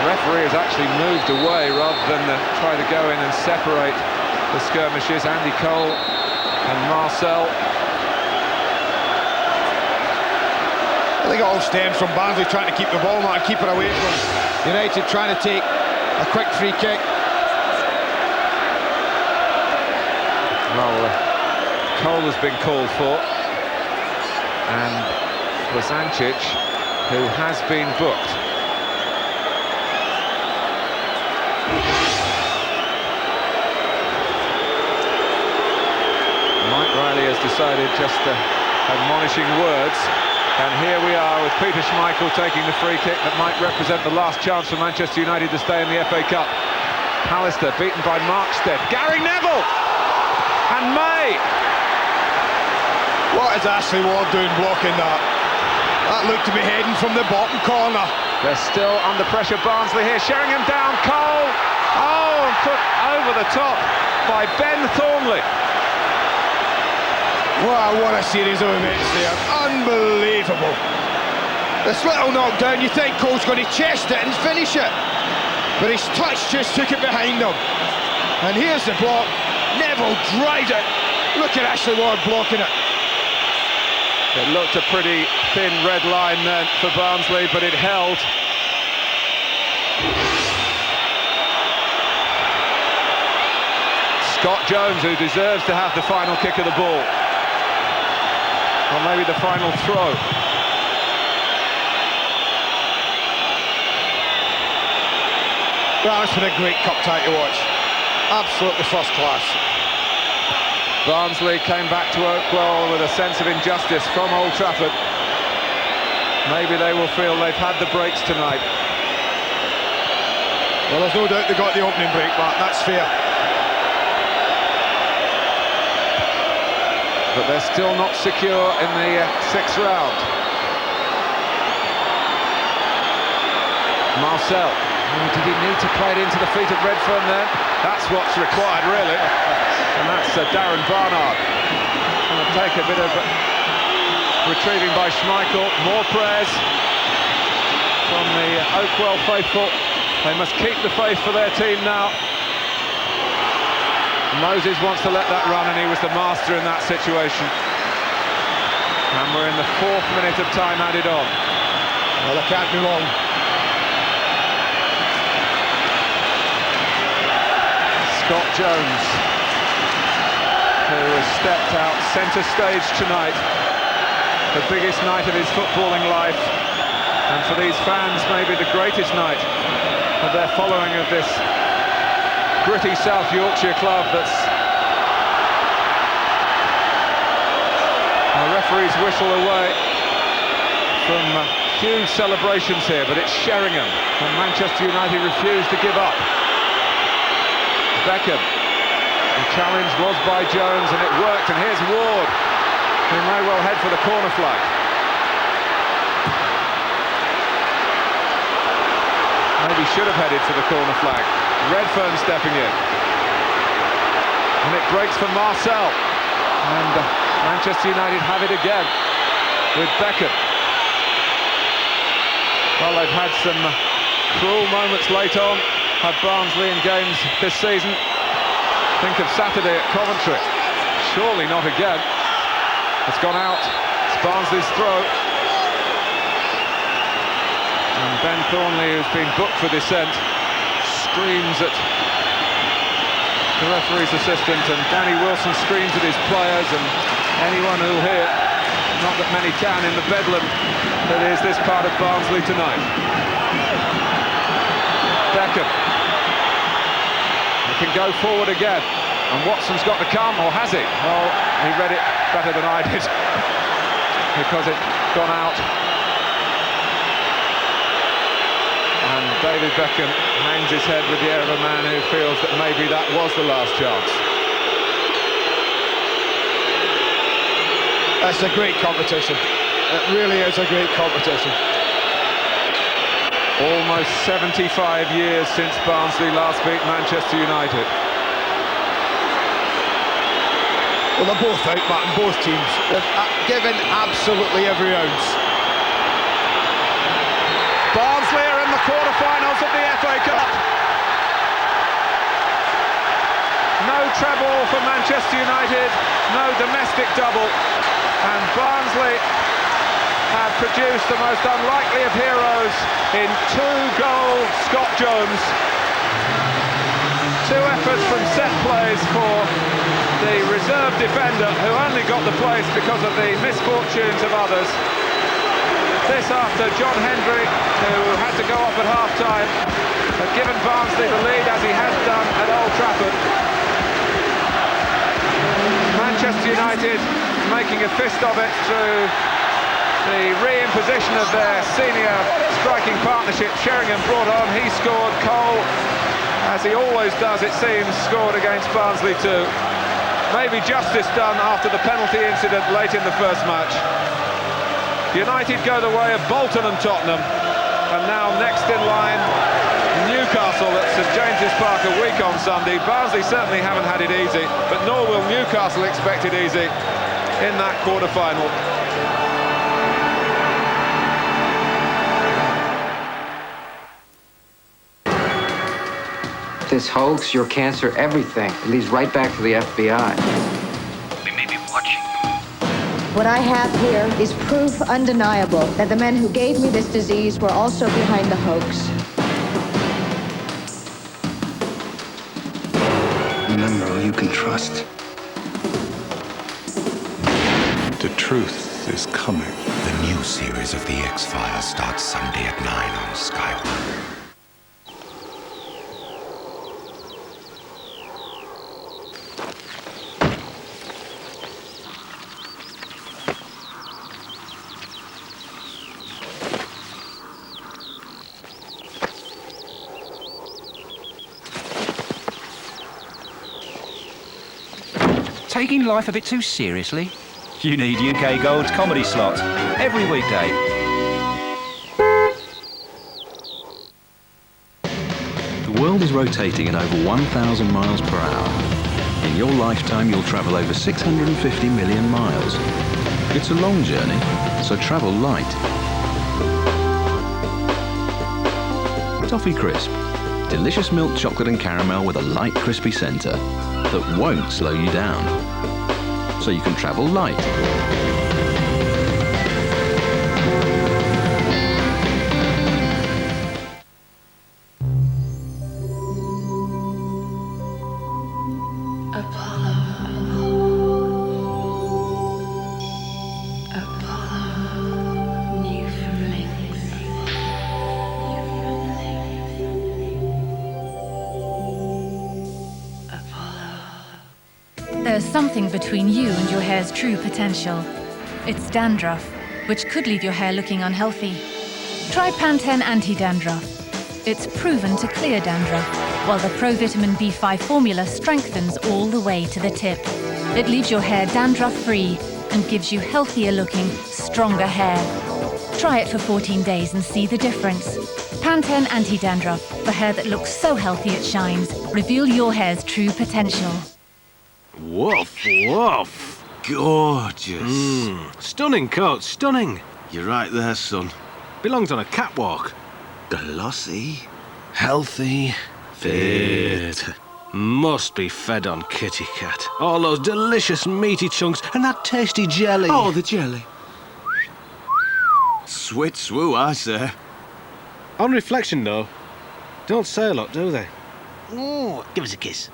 The referee has actually moved away rather than try to go in and separate the skirmishes. Andy Cole and Marcel. I think it all stems from Barnsley trying to keep the ball, not keep it away from United, trying to take a quick free kick. Well, Cole has been called for, and Blažević, who has been booked. Mike Riley has decided just admonishing words, and here we are with Peter Schmeichel taking the free kick that might represent the last chance for Manchester United to stay in the FA Cup. Pallister beaten by Markstead. Gary Neville and May. What is Ashley Ward doing blocking that? That looked to be heading from the bottom corner. They're still under pressure, Barnsley here. Sheringham down, Cole. Oh, and put over the top by Ben Thornley. Wow, what a series of events there. Unbelievable. This little knockdown, you think Cole's going to chest it and finish it. But his touch just took it behind him. And here's the block. Neville drives it. Look at Ashley Ward blocking it. It looked a pretty thin red line then for Barnsley, but it held. Scott Jones, who deserves to have the final kick of the ball. Or maybe the final throw. Well, it's been a great cup tie to watch. Absolutely first class. Barnsley came back to Oakwell with a sense of injustice from Old Trafford. Maybe they will feel they've had the breaks tonight. Well, there's no doubt they got the opening break, Mark, that's fair. But they're still not secure in the sixth round. Marcel. Oh, did he need to play it into the feet of Redfern then? That's what's required, really. And that's Darren Barnard. Going to take a bit of retrieving by Schmeichel. More prayers from the Oakwell faithful. They must keep the faith for their team now. Moses wants to let that run, and he was the master in that situation. And we're in the 4th minute of time added on. Well, they can't be long. Scott Jones, who has stepped out centre stage tonight, the biggest night of his footballing life, and for these fans maybe the greatest night of their following of this gritty South Yorkshire club. That's the referee's whistle away from huge celebrations here, but it's Sheringham, and Manchester United refused to give up. Beckham, the challenge was by Jones, and it worked, and here's Ward, who may well head for the corner flag. Maybe should have headed for the corner flag. Redfern stepping in. And it breaks for Marcel. And Manchester United have it again with Beckham. Well, they've had some cruel moments late on, have Barnsley in games this season. Think of Saturday at Coventry. Surely not again. It's gone out. It's Barnsley's throw. And Ben Thornley, who's been booked for dissent, screams at the referee's assistant, and Danny Wilson screams at his players and anyone who'll hear. Not that many can in the bedlam that is this part of Barnsley tonight. Beckham. He can go forward again. And Watson's got to come, or has he? Well, he read it better than I did. Because it's gone out. And David Beckham hangs his head with the air of a man who feels that maybe that was the last chance. That's a great competition. It really is a great competition. Almost 75 years since Barnsley last beat Manchester United. Well, they're both out, Martin, both teams. They've given absolutely every ounce. Barnsley are in the quarter-finals of the FA Cup. No treble for Manchester United, no domestic double. And Barnsley have produced the most unlikely of heroes in 2-goal Scott Jones. 2 efforts from set plays for the reserve defender, who only got the place because of the misfortunes of others. This after John Hendry, who had to go off at half-time, had given Barnsley the lead as he had done at Old Trafford. Manchester United making a fist of it through the re-imposition of their senior striking partnership. Sheringham brought on, he scored. Cole, as he always does it seems, scored against Barnsley too. Maybe justice done after the penalty incident late in the first match. United go the way of Bolton and Tottenham, and now next in line Newcastle at St James's Park a week on Sunday. Barnsley certainly haven't had it easy, but nor will Newcastle expect it easy in that quarter-final. This hoax, your cancer, everything. It leads right back to the FBI. We may be watching. What I have here is proof undeniable that the men who gave me this disease were also behind the hoax. Remember who you can trust. The truth is coming. The new series of The X-Files starts Sunday at 9 on Sky One. Taking life a bit too seriously? You need UK Gold's comedy slot every weekday. The world is rotating at over 1,000 miles per hour. In your lifetime, you'll travel over 650 million miles. It's a long journey, so travel light. Toffee Crisp. Delicious milk chocolate and caramel with a light, crispy centre that won't slow you down. So you can travel light. There's something between you and your hair's true potential. It's dandruff, which could leave your hair looking unhealthy. Try Pantene Anti-Dandruff. It's proven to clear dandruff, while the Pro-Vitamin B5 formula strengthens all the way to the tip. It leaves your hair dandruff-free and gives you healthier looking, stronger hair. Try it for 14 days and see the difference. Pantene Anti-Dandruff, for hair that looks so healthy it shines. Reveal your hair's true potential. Woof, woof. Gorgeous. Stunning coat, stunning. You're right there, son. Belongs on a catwalk. Glossy, healthy, fit. Must be fed on Kitty Cat. All those delicious meaty chunks and that tasty jelly. Oh, the jelly. Swit swoo, I say. On reflection, though, don't say a lot, do they? Oh, give us a kiss.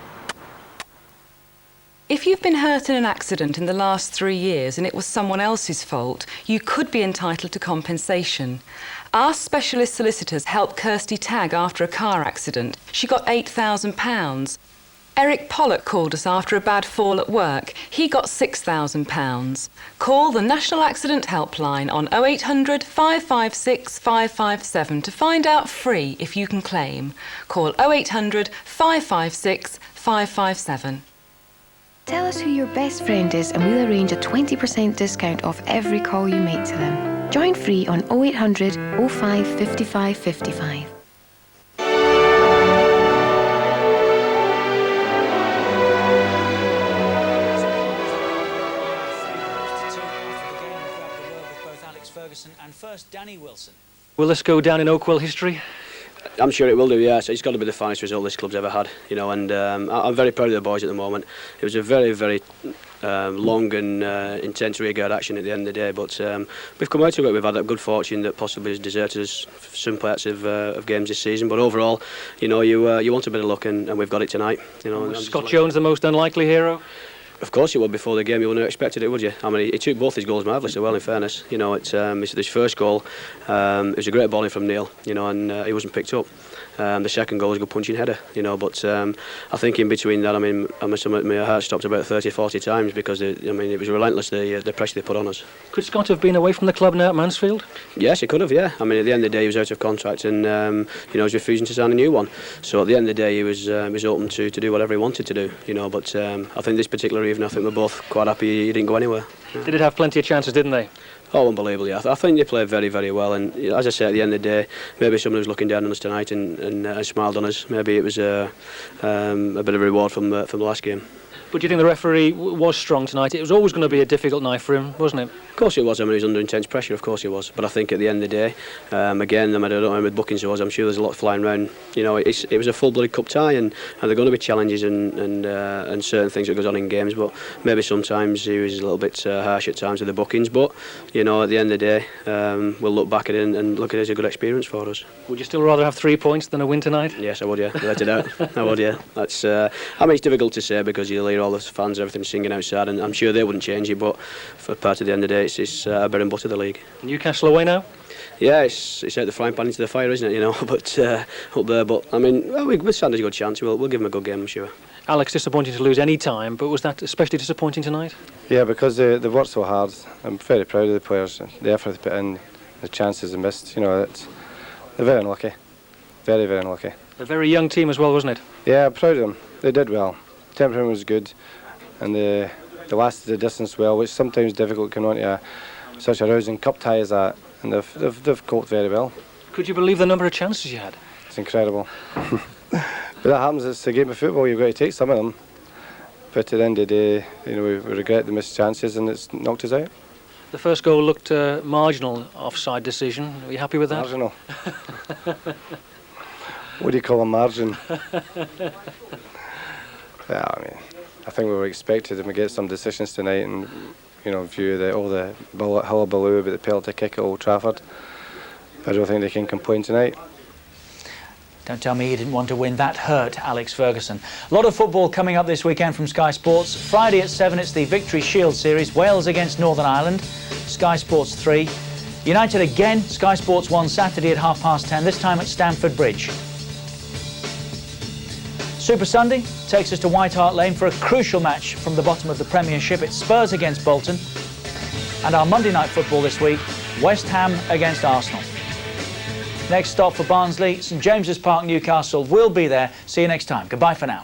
If you've been hurt in an accident in the last 3 years and it was someone else's fault, you could be entitled to compensation. Our specialist solicitors helped Kirsty Tagg after a car accident. She got £8,000. Eric Pollock called us after a bad fall at work. He got £6,000. Call the National Accident Helpline on 0800 556 557 to find out free if you can claim. Call 0800 556 557. Tell us who your best friend is and we'll arrange a 20% discount off every call you make to them. Join free on 0800 05 55 55. And first, Danny Wilson. Will this go down in Oakwell history? I'm sure it will do, yeah. So it's got to be the finest result this club's ever had, you know, and I'm very proud of the boys at the moment. It was a very, very long and intense rearguard action at the end of the day, but we've come out of it. We've had that good fortune that possibly has deserted us for some parts of games this season, but overall, you know, you want a bit of luck, and we've got it tonight. You know, was Scott Jones the most unlikely hero? Of course he would. Before the game, you wouldn't have expected it, would you? I mean, he took both his goals marvellously well, in fairness. You know, it's his first goal. It was a great volley from Neil, you know, and he wasn't picked up. The second goal was a good punching header, you know, but I think in between that, I mean, I must admit my heart stopped about 30 or 40 times because, it was relentless, the pressure they put on us. Could Scott have been away from the club now at Mansfield? Yes, he could have, yeah. I mean, at the end of the day, he was out of contract and, he was refusing to sign a new one. So at the end of the day, he was open to do whatever he wanted to do, you know, but I think this particular evening, I think we're both quite happy he didn't go anywhere. Did it have plenty of chances, didn't they? Oh, unbelievably. I think they played very, very well, and as I say, at the end of the day, maybe someone was looking down on us tonight and smiled on us. Maybe it was a bit of a reward from the last game. But do you think the referee was strong tonight? It was always going to be a difficult night for him, wasn't it? Of course it was. I mean, he was under intense pressure, of course he was. But I think at the end of the day, again, I don't know how many bookings there was, I'm sure there's a lot flying around. You know, it was a full-blooded cup tie, and there are going to be challenges and certain things that goes on in games, but maybe sometimes he was a little bit harsh at times with the bookings. But, you know, at the end of the day, we'll look back at it and look at it as a good experience for us. Would you still rather have 3 points than a win tonight? Yes, I would, yeah. Let it out. I would, yeah. That's, I mean, it's difficult to say because you'll hear all the fans and everything singing outside, and I'm sure they wouldn't change it, but for part of the end of the day, it's bread and butter of the league. Newcastle away now? Yeah, it's out the frying pan into the fire, isn't it, you know, but up there, but I mean, we stand a good chance. We'll give them a good game, I'm sure. Alex, disappointing to lose any time, but was that especially disappointing tonight? Yeah, because they worked so hard. I'm very proud of the players, the effort they put in, the chances they missed, you know, they're very unlucky, very, very unlucky. A very young team as well, wasn't it? Yeah, I'm proud of them. They did well. Temperament was good, and they lasted the distance well, which is sometimes difficult coming on to such a rousing cup tie as that, and they've coped very well. Could you believe the number of chances you had? It's incredible. But that happens, it's a game of football, you've got to take some of them. But at the end of the day, you know, we regret the missed chances and it's knocked us out. The first goal looked marginal offside decision. Are you happy with that? Marginal. What do you call a margin? Yeah, I mean, I think we were expected to get some decisions tonight, and you know, view all the hullabaloo about the penalty kick at Old Trafford. I don't think they can complain tonight. Don't tell me you didn't want to win. That hurt Alex Ferguson. A lot of football coming up this weekend from Sky Sports. Friday at 7, it's the Victory Shield Series. Wales against Northern Ireland. Sky Sports 3. United again. Sky Sports 1 Saturday at 10:30, this time at Stamford Bridge. Super Sunday takes us to White Hart Lane for a crucial match from the bottom of the Premiership. It's Spurs against Bolton. And our Monday night football this week, West Ham against Arsenal. Next stop for Barnsley, St James's Park, Newcastle. We'll be there. See you next time. Goodbye for now.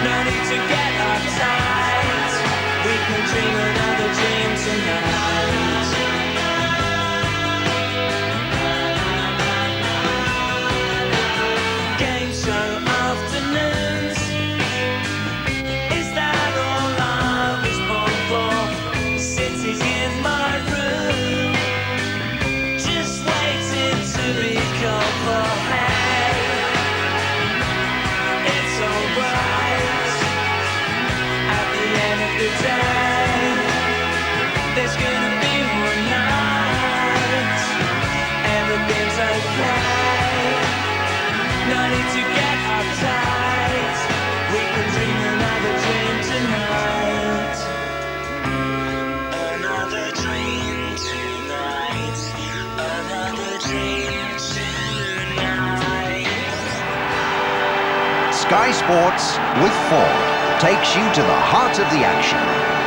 No need to get uptight. We can dream another dream tonight. Game show afternoons. Is that all I was born for? Sitting in my room, just waiting to be called for. Hey, it's alright. At the end of the day, there's gonna be one night. Everything's okay. No need to get uptight. We can dream another dream tonight. Another dream tonight. Another dream tonight. Sky Sports with Ford takes you to the heart of the action.